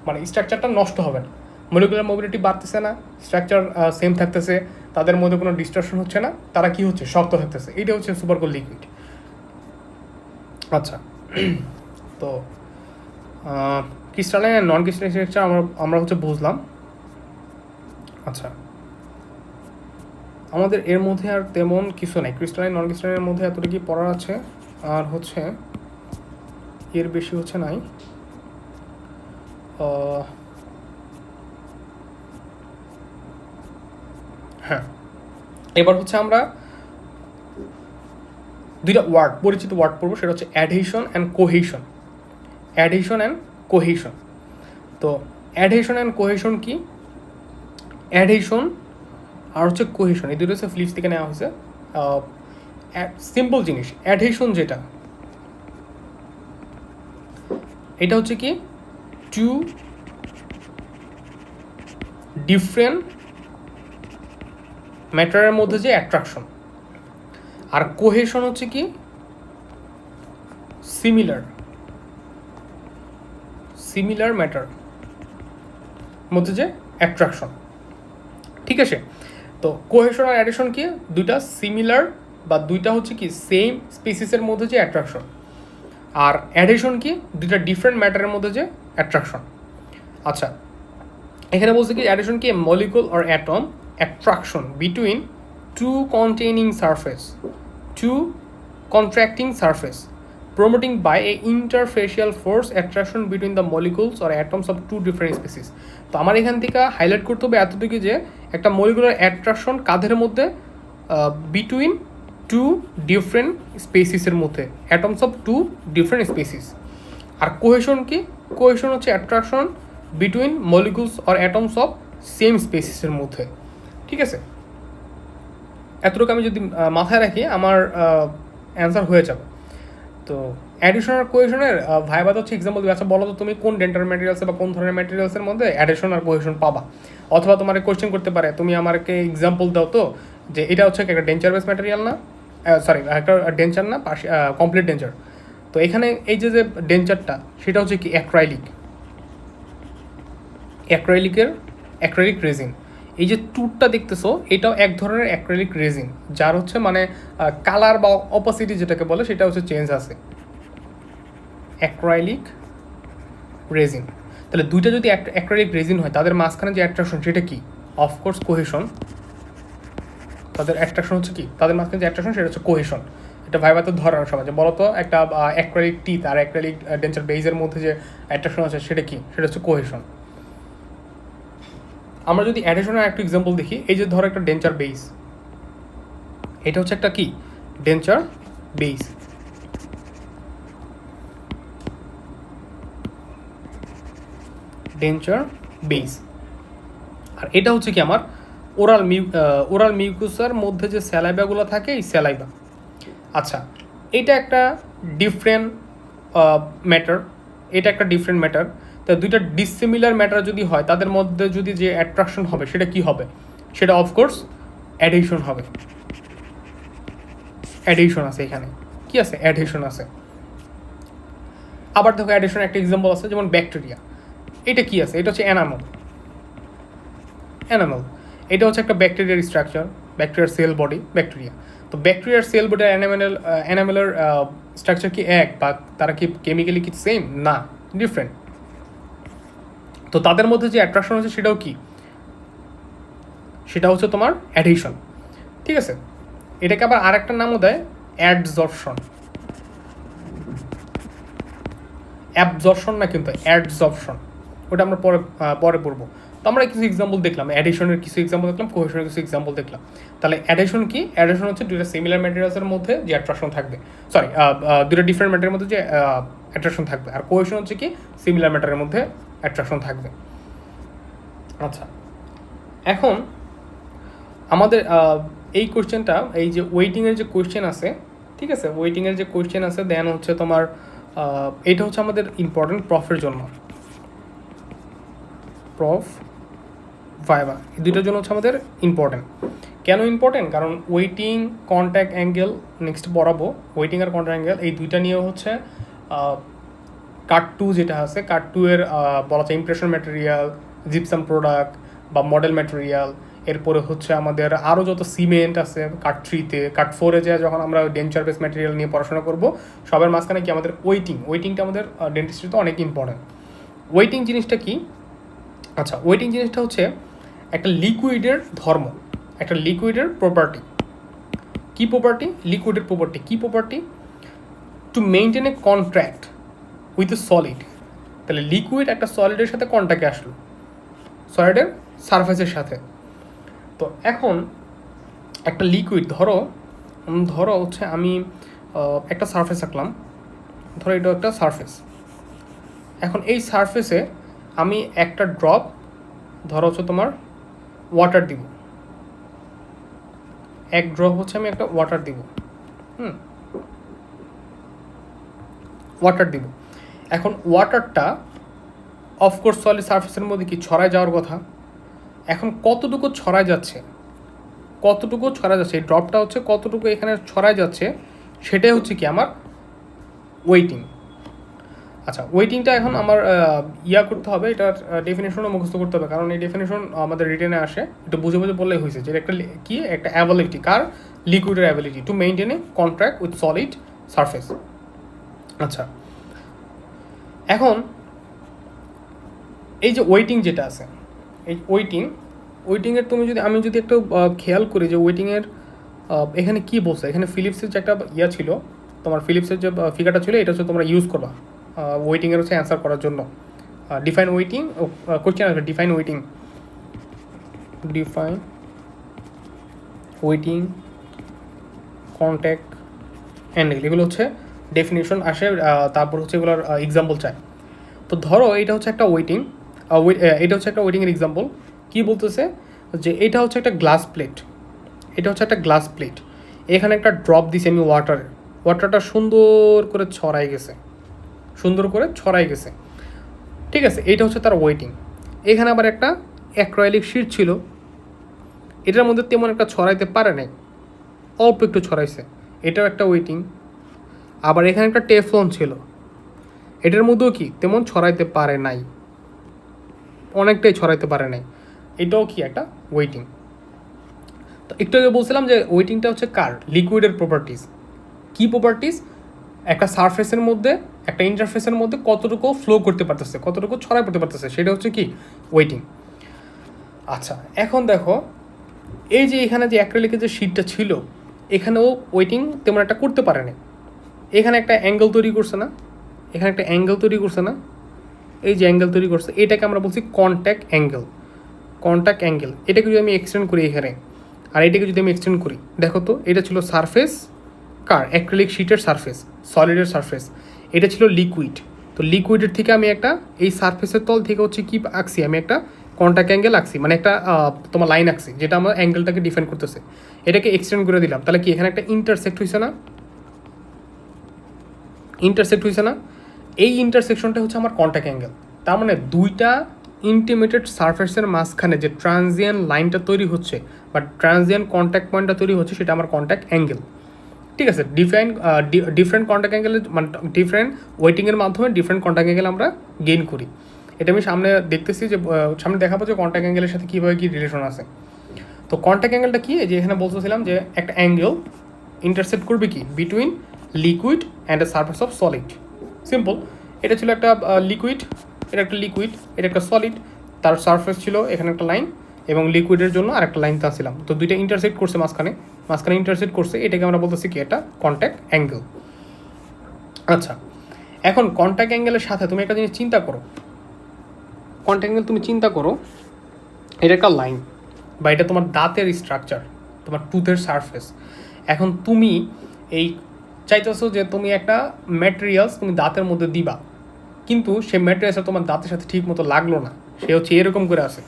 মানে স্ট্রাকচারটা নষ্ট হবে না, মলিকুলার মোবিলিটি বাড়তেছে না, স্ট্রাকচার সেম থাকতেছে, তাদের মধ্যে কোনো ডিস্টরশন হচ্ছে না, তারা কি হচ্ছে, শক্ত থাকতেছে। এটা হচ্ছে সুপার কোল্ড লিকুইড। আচ্ছা, তো ক্রিস্টালাইন আর নন ক্রিস্টালাইন স্ট্রাকচার আমরা হচ্ছে বুঝলাম। আচ্ছা, আমাদের এর মধ্যে আর তেমন কিছু নেই, ক্রিস্টালাইন নন ক্রিস্টালাইনের মধ্যে এতটুকুই পড়ার আছে, আর হচ্ছে এর বেশি হচ্ছে নাই। হ্যাঁ, এবার হচ্ছে আমরা দুইটা পরিচিত ওয়ার্ড পড়বো, সেটা হচ্ছে অ্যাডহেশন অ্যান্ড কোহেশন। তো অ্যাডহেশন অ্যান্ড কোহেশন কি? অ্যাডহেশন আর হচ্ছে কোহেশন, এই দুটো হচ্ছে ফিলিপস থেকে নেওয়া হয়েছে। সিম্পল জিনিস, অ্যাডহেশন যেটা, এটা হচ্ছে কি টু ডিফারেন্ট ম্যাটারের মধ্যে যে অ্যাট্রাকশন। আর কোহেশন হচ্ছে কি সিমিলার ম্যাটার মধ্যে যে অ্যাট্রাকশন। ঠিক আছে, তো কোহেশন আর অ্যাডিশন কি? দুইটা সিমিলার বা দুইটা হচ্ছে কি সেম স্পিসিসের মধ্যে যে অ্যাট্রাকশন। আর অ্যাডিশন কি? দুইটা ডিফারেন্ট ম্যাটারের মধ্যে যে অ্যাট্রাকশন। আচ্ছা, এখানে বলছে কি অ্যাডিশন কি molecule or atom attraction between two containing surface, two contracting surface, promoting by a interfacial force attraction between the molecules or atoms of two different species। তো আমার এখান থেকে হাইলাইট করতে হবে এতটুকু যে একটা মলিকুলার অ্যাট্রাকশন কাদের মধ্যে? বিটুইন টু ডিফারেন্ট স্পেসিসের মধ্যে, atoms of two different species. আর কোহেশন কি? কোহেশন হচ্ছে attraction between molecules or atoms of same স্পেসিসের মধ্যে। ঠিক আছে, এতটুকু আমি যদি মাথায় রাখি আমার অ্যান্সার হয়ে যাবে। তো অ্যাডিশন আর কোহেশনের ভাইবাদ হচ্ছে এক্সাম্পল দিবে। আচ্ছা বলো তো তুমি কোন ডেন্টাল ম্যাটেরিয়ালসে বা কোন ধরনের ম্যাটেরিয়ালসের মধ্যে অ্যাডিশন আর কোহেশন পাবা? অথবা তোমার কোয়েশ্চেন করতে পারে তুমি আমাকে এক্সাম্পল দাও তো যে এটা হচ্ছে একটা ডেঞ্চার বেস ম্যাটেরিয়াল না, সরি একটা ডেঞ্চার না, কমপ্লিট ডেঞ্চার। তো এখানে এই যে ডেঞ্চারটা সেটা হচ্ছে কি অ্যাক্রাইলিক রেজিন। এই যে টুরটা দেখতেছো এটাও এক ধরনের অ্যাক্রাইলিক রেজিন, যার হচ্ছে মানে কালার বা অপাসিটি যেটাকে বলে সেটা হচ্ছে চেঞ্জ আছে, অ্যাক্রাইলিক রেজিন। তাহলে দুইটা যদি অ্যাক্রাইলিক রেজিন হয় তাদের মাঝখানে যে অ্যাট্রাকশন সেটা কি? Of course cohesion. তাদের অ্যাট্রাকশন হচ্ছে কি? তাদের মাঝখানে যে অ্যাট্রাকশন সেটা হচ্ছে কোহেশন। এটা ভাইবাতে ধরার সময় যে বলো তো একটা অ্যাক্রাইলিক টিথ আর অ্যাক্রাইলিক ডেঞ্চার বেইজের মধ্যে যে অ্যাট্রাকশন আছে সেটা কি? সেটা হচ্ছে কোহেশন। আমরা যদি অ্যাডিশনের একটা এক্সাম্পল দেখি, এই যে ধরো একটা ডেঞ্চার বেইস, এটা হচ্ছে একটা কি ডেঞ্চার বেইস। ডেঞ্চার বেইস আর এটা হচ্ছে কি আমার ওরাল মিউকাসের মধ্যে যে স্যালাইভাগুলো থাকে এই স্যালাইভা। আচ্ছা, এটা একটা ডিফারেন্ট ম্যাটার, এটা একটা ডিফারেন্ট ম্যাটার। তো দুইটা ডিসিমিলার ম্যাটার যদি হয় তাদের মধ্যে যদি যে অ্যাট্রাকশন হবে সেটা কি হবে? সেটা অফকোর্স অ্যাডিশন হবে। অ্যাডিশন আছে এখানে, কি আছে? অ্যাডিশন আছে। আবার দেখো অ্যাডিশন একটা এক্সাম্পল আছে যেমন ব্যাকটেরিয়া। এটা কি আছে? এটা হচ্ছে অ্যানামল। এটা হচ্ছে একটা ব্যাকটেরিয়ার স্ট্রাকচার, ব্যাকটেরিয়ার সেল বডি ব্যাকটেরিয়া। তো ব্যাকটেরিয়ার সেল বডি আর অ্যানামেলের স্ট্রাকচার কি এক, বা তারা কি কেমিক্যালি কি সেম? না, ডিফারেন্ট। তো তাদের মধ্যে যে অ্যাট্রাকশন হচ্ছে সেটাও কি? সেটা হচ্ছে তোমার অ্যাডিশন। ঠিক আছে, এটাকে আবার আরেকটা নামও দেয় অ্যাডজর্পশন। অ্যাবজর্পশন না কিন্তু অ্যাডজর্পশন, ওটা আমরা পরে পড়বো। তো আমরা কিছু এক্সাম্পল দেখলাম, অ্যাডিশনের কিছু এক্সাম্পল দেখলাম, কোহেশনের কিছু এক্সাম্পল দেখলাম। তাহলে অ্যাডিশন কি? অ্যাডিশন হচ্ছে দুইটা সিমিলার ম্যাটেরিয়ালসের মধ্যে যে অ্যাট্রাকশন থাকবে, সরি দুইটা ডিফারেন্ট ম্যাটারের মধ্যে যে অ্যাট্রাকশন থাকবে। আর কোহেশন হচ্ছে কি সিমিলার ম্যাটারের মধ্যে অ্যাট্রাকশন থাকবে। আচ্ছা, এখন আমাদের এই কোয়েশ্চেনটা, এই যে ওয়েটিংয়ের যে কোয়েশ্চেন আছে, ঠিক আছে, ওয়েটিংয়ের যে কোয়েশ্চেন আছে দেন হচ্ছে তোমার এটা হচ্ছে আমাদের ইম্পর্টেন্ট প্রফের জন্য, প্রফ ভাইবা, এই দুইটার জন্য হচ্ছে আমাদের ইম্পর্টেন্ট। কেন ইম্পর্টেন্ট? কারণ ওয়েটিং, কন্ট্যাক্ট অ্যাঙ্গেল নেক্সট পড়াবো। ওয়েটিং আর কন্ট্যাক্ট অ্যাঙ্গেল এই দুইটা নিয়ে হচ্ছে কার্ড 2 যেটা আছে, কার্ড 2 এর বলা যায় ইমপ্রেশন ম্যাটেরিয়াল, জিপসাম প্রোডাক্ট বা মডেল ম্যাটেরিয়াল। এরপরে হচ্ছে আমাদের আরও যত সিমেন্ট আছে কার্ড 3-তে, কার্ড 4-এ যায় যখন আমরা ডেঞ্চার বেস ম্যাটেরিয়াল নিয়ে পড়াশোনা করবো, সবার মাঝখানে কি আমাদের ওয়েটিংটা আমাদের ডেন্টিস্ট্রিতে অনেক ইম্পর্টেন্ট। ওয়েটিং জিনিসটা কি? আচ্ছা, ওয়েটিং জিনিসটা হচ্ছে একটা লিকুইডের ধর্ম, একটা লিকুইডের প্রপার্টি। কী প্রপার্টি? লিকুইডের প্রপার্টি। কী property? To maintain a contract with a solid. তাহলে লিকুইড একটা সলিডের সাথে কন্ট্যাক্টে আসলো, সলিডের সারফেসের সাথে। তো এখন একটা লিকুইড ধরো হচ্ছে আমি একটা সারফেস আঁকলাম, ধরো এটা একটা সারফেস। এখন এই সারফেসে আমি একটা ড্রপ ধরো হচ্ছে তোমার ওয়াটার দিব, এক ড্রপ হচ্ছে আমি একটা ওয়াটার দিব, ওয়াটার দিব। এখন ওয়াটারটা অফকোর্স সলিড সারফেসের মধ্যে কি ছড়ায় যাওয়ার কথা। এখন কতটুকু ছড়ায় যাচ্ছে, কতটুকু ছড়ায় যাচ্ছে, এই ড্রপটা হচ্ছে কতটুকু এখানে ছড়ায় যাচ্ছে, সেটাই হচ্ছে কি আমার ওয়েটিং। আচ্ছা, ওয়েটিংটা এখন আমার করতে হবে, এটার ডেফিনেশনও মুখস্থ করতে হবে, কারণ এই ডেফিনেশন আমাদের রিটেনে আসে, একটু বুঝে বুঝে বললেই হয়েছে যে একটা কি একটা অ্যাবিলিটি, কার লিকুইডের ability to maintain a contract with solid surface. আচ্ছা, এখন এই যে ওয়েটিং যেটা আছে, এই ওয়েটিংয়ের তুমি যদি আমি যদি একটু খেয়াল করি যে ওয়েটিংয়ের এখানে কি বলছে, এখানে ফিলিপসের যে একটা ছিল, তোমার ফিলিপসের যে ফিগারটা ছিল, এটা হচ্ছে তোমরা ইউজ করবা ওয়েটিংয়ের হচ্ছে অ্যান্সার করার জন্য। ডিফাইন ওয়েটিং কোশ্চেন আসবে, ডিফাইন ওয়েটিং কন্ট্যাক্ট অ্যাঙ্গেল, এগুলো হচ্ছে ডেফিনেশন আসে, তারপর হচ্ছে এগুলোর এক্সাম্পল চায়। তো ধরো এটা হচ্ছে একটা ওয়েটিং, এটা হচ্ছে একটা ওয়েটিংয়ের এক্সাম্পল। কী বলতেছে যে এটা হচ্ছে একটা গ্লাস প্লেট, এটা হচ্ছে একটা গ্লাস প্লেট, এখানে একটা ড্রপ দিছি আমি ওয়াটারটা সুন্দর করে ছড়াই গেছে, ঠিক আছে, এটা হচ্ছে তার ওয়েটিং। এখানে আবার একটা অ্যাক্রাইলিক শিট ছিল, এটার মধ্যে তেমন একটা ছড়াইতে পারে নাই, অল্প একটু ছড়াইছে, এটাও একটা ওয়েটিং। আবার এখানে একটা টেফলন ছিল, এটার মধ্যেও কি তেমন ছড়াইতে পারে নাই, অনেকটাই ছড়াইতে পারে নাই, এটাও কি একটা ওয়েটিং। তো একটু আগে বলছিলাম যে ওয়েটিংটা হচ্ছে কার, লিকুইডের প্রপার্টিস। কী প্রপার্টিস, একটা সারফেসের মধ্যে একটা ইন্টারফেসের মধ্যে কতটুকু ফ্লো করতে পারতেছে, কতটুকু ছড়াই পড়তে পারতেছে, সেটা হচ্ছে কি ওয়েটিং। আচ্ছা, এখন দেখো এই যে এখানে যে অ্যাক্রিলিকের যে শিটটা ছিল, এখানেও ওয়েটিং তেমন একটা করতে পারে না। এখানে একটা অ্যাঙ্গেল তৈরি করছে না, এই যে অ্যাঙ্গেল তৈরি করছে, এটাকে আমরা বলছি কন্ট্যাক্ট অ্যাঙ্গেল। এটাকে যদি আমি এক্সটেন্ড করি এখানে, আর এটাকে যদি আমি এক্সটেন্ড করি, দেখো তো এটা ছিল সারফেস কার, অ্যাক্রিলিক শিটের সারফেস, সলিডের সারফেস, এটা ছিল লিকুইড। তো লিকুইডের থেকে আমি একটা এই সারফেসের তল থেকে হচ্ছে কি আঁকছি, আমি একটা কন্ট্যাক্ট অ্যাঙ্গেল আঁকছি, মানে একটা তোমার লাইন আঁকছি, যেটা আমার অ্যাঙ্গেলটাকে ডিফাইন করতেছে। এটাকে এক্সটেন্ড করে দিলাম, তাহলে কি এখানে একটা ইন্টারসেক্ট হয়েছে না, এই ইন্টারসেকশনটা হচ্ছে আমার কন্ট্যাক্ট অ্যাঙ্গেল। তার মানে দুইটা ইন্টিমেটেড সারফেসের মাঝখানে যে ট্রানজিয়েন্ট লাইনটা তৈরি হচ্ছে বা ট্রানজিয়েন্ট কন্ট্যাক্ট পয়েন্টটা তৈরি হচ্ছে, সেটা আমার কন্ট্যাক্ট অ্যাঙ্গেল, ঠিক আছে। ডিফারেন্ট কন্ট্যাক্ট অ্যাঙ্গেলের মানে ডিফারেন্ট ওয়েটিংয়ের মাধ্যমে ডিফারেন্ট কন্ট্যাক্ট অ্যাঙ্গেল আমরা গেইন করি। এটা আমি সামনে দেখতেছি যে সামনে দেখাবো যে কন্ট্যাক্ট অ্যাঙ্গেলের সাথে কীভাবে কী রিলেশন আছে। তো কন্ট্যাক্ট অ্যাঙ্গেলটা কি, যে এখানে বলতেছিলাম যে একটা অ্যাঙ্গেল ইন্টারসেক্ট করবে কি between liquid and a surface of solid. Simple, এটা ছিল একটা লিকুইড, এটা একটা সলিড, তার সারফেস ছিল এখানে একটা লাইন, এবং লিকুইডের জন্য আরেকটা লাইন টানছিলাম, তো দুইটা ইন্টারসেক্ট করছে মাঝখানে ইন্টারসেক্ট করছে, এটাকে আমরা বলতেছি কি এটা কন্ট্যাক্ট অ্যাঙ্গেল। আচ্ছা, এখন কন্ট্যাক্ট অ্যাঙ্গেলের সাথে তুমি একটা জিনিস চিন্তা করো, এটা একটা লাইন বা এটা তোমার দাঁতের স্ট্রাকচার, তোমার টুথের সারফেস। এখন তুমি এই চাইতেছো যে তুমি একটা ম্যাটেরিয়ালস তুমি দাঁতের মধ্যে দিবা, কিন্তু সেই ম্যাটেরিয়ালসটা তোমার দাঁতের সাথে ঠিক মতো লাগলো না, সে হচ্ছে এরকম করে আছে,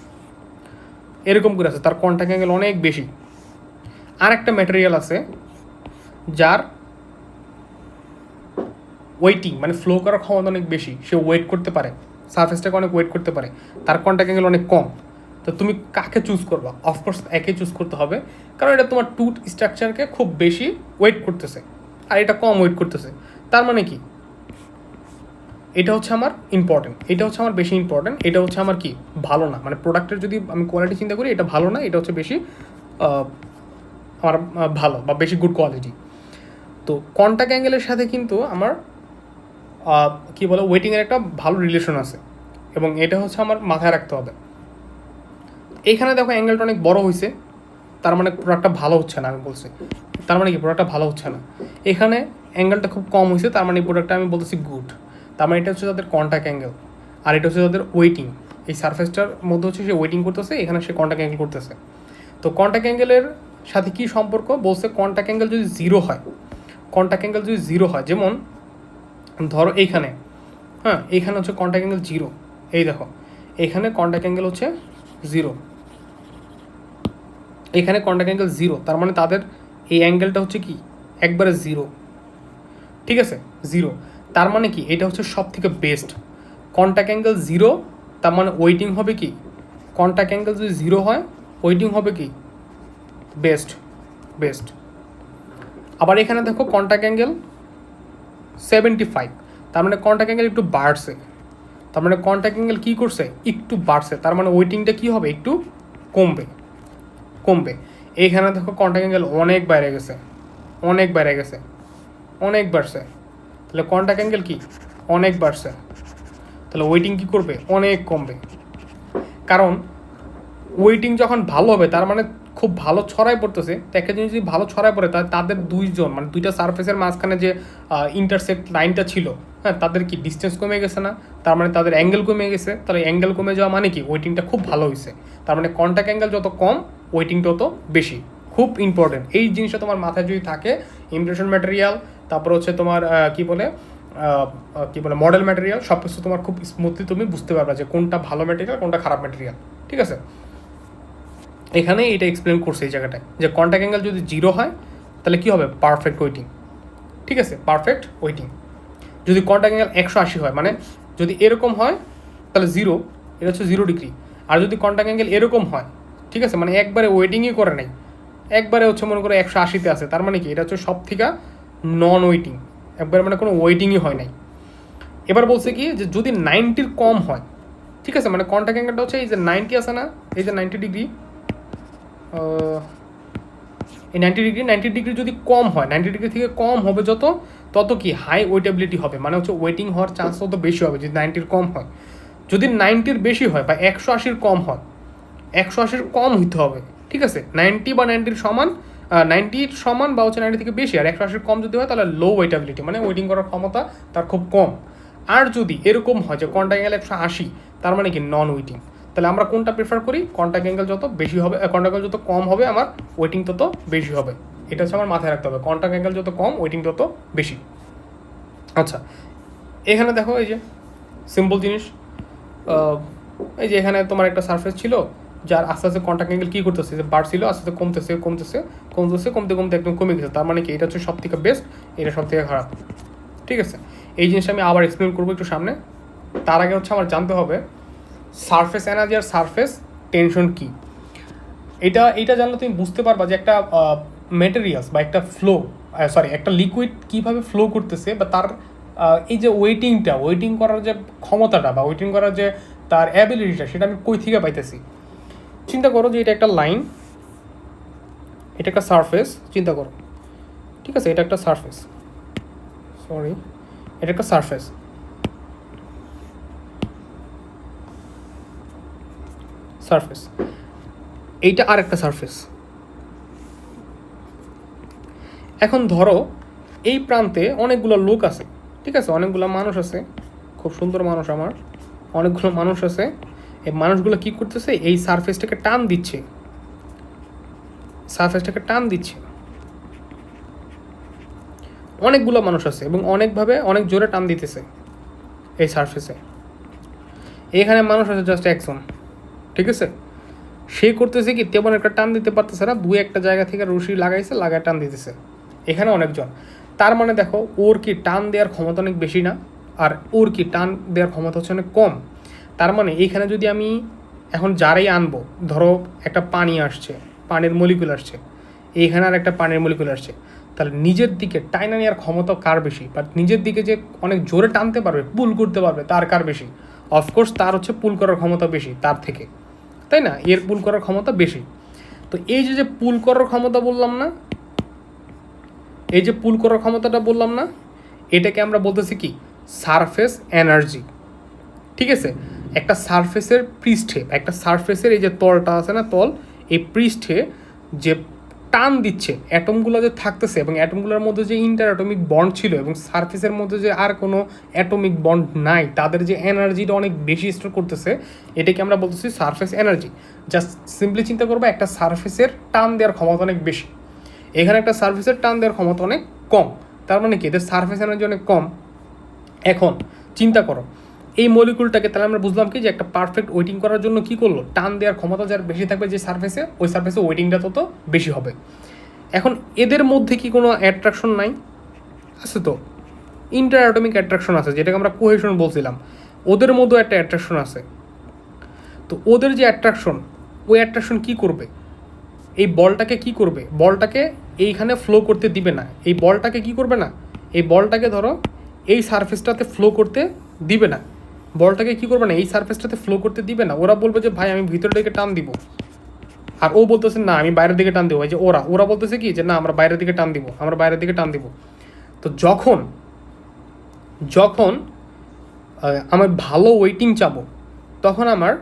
তার কন্ট্যাক্ট অ্যাঙ্গেল অনেক বেশি। আর একটা ম্যাটেরিয়াল আছে যার ওয়েটিং মানে ফ্লো করার ক্ষমতা অনেক বেশি, সে ওয়েট করতে পারে, সারফেসটাকে অনেক ওয়েট করতে পারে, তার কন্ট্যাক্ট অ্যাঙ্গেল অনেক কম। তো তুমি কাকে চুজ করবা? অফকোর্স একে চুজ করতে হবে, কারণ এটা তোমার টুথ স্ট্রাকচারকে খুব বেশি ওয়েট করতেছে আর এটা কম ওয়েট করতেছে। তার মানে কি, এটা হচ্ছে আমার ইম্পর্টেন্ট, এটা হচ্ছে আমার বেশি ইম্পর্টেন্ট, এটা হচ্ছে আমার কি ভালো না, মানে প্রোডাক্টের যদি আমি কোয়ালিটি চিন্তা করি, এটা ভালো না, এটা হচ্ছে বেশি আমার ভালো বা বেশি গুড কোয়ালিটি। তো কন্ট্যাক্ট অ্যাঙ্গেলের সাথে কিন্তু আমার কী বলে ওয়েটিংয়ের একটা ভালো রিলেশন আছে, এবং এটা হচ্ছে আমার মাথায় রাখতে হবে। এইখানে দেখো অ্যাঙ্গেলটা অনেক বড় হয়েছে, তার মানে প্রোডাক্টটা ভালো হচ্ছে না, আমি বলছি তার মানে কি প্রোডাক্টটা ভালো হচ্ছে না। এখানে অ্যাঙ্গেলটা খুব কম হয়েছে, তার মানে এই প্রোডাক্টটা আমি বলতেছি গুড। তার মানে এটা হচ্ছে তাদের কন্ট্যাক্ট অ্যাঙ্গেল, আর এটা হচ্ছে তাদের ওয়েটিং। এই সারফেসটার মধ্যে হচ্ছে সে ওয়েটিং করতেছে, এখানে সে কন্ট্যাক্ট অ্যাঙ্গেল করতেছে। তো কন্ট্যাক্ট অ্যাঙ্গেলের সাথে কী সম্পর্ক বলছে, কন্ট্যাক্ট অ্যাঙ্গেল যদি জিরো হয়, যেমন ধরো এইখানে, এইখানে হচ্ছে কন্ট্যাক্ট অ্যাঙ্গেল জিরো, এই দেখো এখানে কন্ট্যাক্ট অ্যাঙ্গেল হচ্ছে 0, এখানে কন্ট্যাক্ট অ্যাঙ্গেল 0, তার মানে তাদের এই অ্যাঙ্গেলটা হচ্ছে কি একবারে 0, ঠিক আছে 0। তার মানে কি এটা হচ্ছে সব থেকে বেস্ট। কন্ট্যাক্ট অ্যাঙ্গেল 0, তার মানে ওয়েটিং হবে কি, কন্ট্যাক্ট অ্যাঙ্গেল যদি 0 হয় ওয়েটিং হবে কি বেস্ট, বেস্ট। আবার এখানে দেখো কন্ট্যাক্ট অ্যাঙ্গেল 75, তার মানে কন্ট্যাক্ট অ্যাঙ্গেল একটু বাড়ছে, তার মানে কন্ট্যাক্ট অ্যাঙ্গেল কী করছে একটু বাড়ছে, তার মানে ওয়েটিংটা কী হবে একটু কমবে, কমবে। এইখানে দেখো কন্ট্যাক্ট অ্যাঙ্গেল অনেক বাইরে গেছে, অনেক বাইরে গেছে, অনেক বাড়ছে, তাহলে কন্ট্যাক্ট অ্যাঙ্গেল কি অনেক বাড়ছে, তাহলে ওয়েটিং কী করবে অনেক কমবে। কারণ ওয়েটিং যখন ভালো হবে তার মানে খুব ভালো ছড়াই পড়তেছে, তো একটা জিনিস যদি ভালো ছড়াই পড়ে তাহলে তাদের দুইজন মানে দুইটা সারফেসের মাঝখানে যে ইন্টারসেক্ট লাইনটা ছিল, হ্যাঁ তাদের কি ডিস্টেন্স কমে গেছে না, তার মানে তাদের অ্যাঙ্গেল কমে গেছে, তাহলে অ্যাঙ্গেল কমে যাওয়া মানে কি ওয়েটিংটা খুব ভালো হয়েছে, তার মানে কন্ট্যাক্ট অ্যাঙ্গেল যত কম ওয়েটিংটা তত বেশি। খুব ইম্পর্টেন্ট এই জিনিসটা তোমার মাথায় যদি থাকে, ইমপ্রেশন ম্যাটেরিয়াল, তারপর হচ্ছে তোমার কী বলে মডেল ম্যাটেরিয়াল, সব কিছু তোমার খুব স্মুথলি তুমি বুঝতে পারবে যে কোনটা ভালো ম্যাটেরিয়াল কোনটা খারাপ ম্যাটেরিয়াল, ঠিক আছে। এখানে এটা এক্সপ্লেন করছে এই জায়গাটায় যে কন্ট্যাক্ট অ্যাঙ্গেল যদি 0 হয় তাহলে কী হবে পারফেক্ট ওয়েটিং, ঠিক আছে পারফেক্ট ওয়েটিং। যদি কন্ট্যাক্ট অ্যাঙ্গেল 180 হয় মানে যদি এরকম হয় তাহলে 0, এটা হচ্ছে 0 ডিগ্রি। আর যদি কন্ট্যাক্ট অ্যাঙ্গেল এরকম হয়, ঠিক আছে মানে একবারে ওয়েটিংই করে নাই, একবারে হচ্ছে মনে করো 180-তে আছে, তার মানে কি এটা হচ্ছে সব থেকে নন ওয়েটিং, একবারে মানে কোনো ওয়েটিংই হয় নাই। এবার বলছে কি যে যদি 90-র কম হয়, ঠিক আছে মানে কন্ট্যাক্ট অ্যাঙ্গেলটা হচ্ছে এই যে 90 আছে না, এই যে 90 ডিগ্রি, এই 90 ডিগ্রি যদি কম হয়, 90 ডিগ্রি থেকে কম হবে যত, তত কি হাই ওয়েটেবিলিটি হবে, মানে হচ্ছে ওয়েটিং হওয়ার চান্স তত বেশি হবে যদি 90-র কম হয়। যদি 90-র বেশি হয় বা 180-র কম হয়, 180-র কম হইতে হবে, ঠিক আছে 90 বা 90-র সমান, 90-র সমান বা হচ্ছে 90 থেকে বেশি, আর 180-র কম যদি হয় তাহলে লো ওয়েটেবিলিটি মানে ওয়েটিং করার ক্ষমতা তার খুব কম। আর যদি এরকম হয় যে কন্ট্যাক্ট অ্যাঙ্গেল 180, তার মানে কি নন ওয়েটিং, তাহলে আমরা কোনটা প্রেফার করি, কন্ট্যাক্ট অ্যাঙ্গেল যত বেশি হবে, কন্ট্যাক্ট অ্যাঙ্গেল যত কম হবে আমার ওয়েটিং তত বেশি হবে, এটা হচ্ছে আমার মাথায় রাখতে হবে, কন্ট্যাক্ট অ্যাঙ্গেল যত কম ওয়েটিং তত বেশি। আচ্ছা এখানে দেখো এই যে সিম্পল জিনিস, এই যে এখানে তোমার একটা সারফেস ছিল যার আস্তে আস্তে কন্ট্যাক্ট অ্যাঙ্গেল কী করতেছে যে বাড়ছিল, আস্তে আস্তে কমতেছে কমতেছে কমতেছে, কমতে কমতে একদম কমে গেছে, তার মানে কি এটা হচ্ছে সব থেকে বেস্ট, এটা সব থেকে খারাপ, ঠিক আছে। এই জিনিসটা আমি আবার এক্সপ্লেন করবো একটু সামনে। তার আগে হচ্ছে আমার জানতে হবে সারফেস এনার্জি আর সারফেস টেনশন কী। এটা জানলে তুমি বুঝতে পারবা যে একটা মেটেরিয়ালস বা একটা একটা লিকুইড কীভাবে ফ্লো করতেছে, বা তার এই যে ওয়েটিং করার যে ক্ষমতাটা বা ওয়েটিং করার যে তার অ্যাবিলিটিটা, সেটা আমি কই থেকে পাইতেছি। চিন্তা করো যে এটা একটা লাইন, এটা একটা সারফেস, চিন্তা করো, ঠিক আছে এটা একটা সারফেস, এটা একটা সারফেস, এইটা আর একটা সারফেস। এখন ধরো এই প্রান্তে অনেকগুলো লোক আছে, ঠিক আছে অনেকগুলো মানুষ আছে, খুব সুন্দর মানুষ আমার, অনেকগুলো মানুষ আছে, এই মানুষগুলো কী করতেছে এই সারফেসটাকে টান দিচ্ছে, অনেকগুলো মানুষ আছে এবং অনেক জোরে টান দিতেছে এই সারফেসে। এখানে মানুষ আছে জাস্ট একজন, ঠিক আছে সে করতেছে কি তেমন একটা টান দিতে পারতেছে না, একটা জায়গা থেকে রশি লাগায় টান দিতেছে, এখানে অনেকজন, তার মানে দেখো ওর কি টান দেওয়ার ক্ষমতা অনেক বেশি না, আর ওর কি টান দেওয়ার ক্ষমতা হচ্ছে অনেক কম। তার মানে এইখানে যদি আমি এখন যারাই আনবো, ধরো একটা পানি আসছে, পানির মলিকুল আসছে, এইখানে আর একটা পানির মলিকুল আসছে, তাহলে নিজের দিকে টাইনা নেওয়ার ক্ষমতা কার বেশি, বা নিজের দিকে যে অনেক জোরে টানতে পারবে, পুল করতে পারবে, তার কার বেশি? অফকোর্স তার হচ্ছে পুল করার ক্ষমতা বেশি তার থেকে, তাই না, এর পুল করার ক্ষমতা বেশি। তো এই যে পুল করার ক্ষমতা বললাম না, এই যে পুল করার ক্ষমতাটা বললাম না, এটাকে আমরা বলতেছি কি সারফেস এনার্জি, ঠিক আছে। একটা সারফেসের পৃষ্ঠে, একটা সারফেসের এই যে তলটা আছে না, এই পৃষ্ঠে যে টান দিচ্ছে অ্যাটমগুলো যে থাকতেছে, এবং অ্যাটমগুলোর মধ্যে যে ইন্টার অ্যাটমিক বন্ড ছিল এবং সারফেসের মধ্যে যে আর কোনো অ্যাটমিক বন্ড নাই, তাদের যে এনার্জিটা অনেক বেশি স্টোর করতেছে, এটাকে আমরা বলতেছি সারফেস এনার্জি। জাস্ট সিম্পলি চিন্তা করবো একটা সারফেসের টান দেওয়ার ক্ষমতা অনেক বেশি, এখানে একটা সারফেসের টান দেওয়ার ক্ষমতা অনেক কম, তার মানে কি এদের সারফেস এনার্জি অনেক কম। এখন চিন্তা করো এই মলিকুলটাকে তাহলে আমরা বুঝলাম কি যে একটা পারফেক্ট ওয়েটিং করার জন্য কি করলো, টান দেওয়ার ক্ষমতা যার বেশি থাকবে যে সারফেসে, ওই সারফেসে ওয়েটিংটা তত বেশি হবে। এখন এদের মধ্যে কি কোনো অ্যাট্রাকশন নাই? আছে তো, ইন্টার অ্যাটমিক অ্যাট্রাকশন আছে, যেটাকে আমরা কোহেশন বলছিলাম। ওদের মধ্যেও একটা অ্যাট্রাকশন আছে। তো ওদের যে অ্যাট্রাকশন, ওই অ্যাট্রাকশন কী করবে, এই বলটাকে কি করবে, বলটাকে এইখানে ফ্লো করতে দিবে না। এই বলটাকে কি করবে না, এই বলটাকে ধরো এই সারফেসটাতে ফ্লো করতে দিবে না। বলটাকে কি করবে না, এই সারফেসটাতে ফ্লো করতে দিবে না। ওরা বলবে যে ভাই আমি ভিতরের দিকে টান দিব, আর ও বলতেছে না আমি বাইরের দিকে টান দিব। এই যে ওরা বলতেছে কি যে না আমরা বাইরের দিকে টান দিব, আমরা বাইরের দিকে টান দিব। তো যখন যখন আমার ভালো ওয়েটিং চাবো, তখন আমার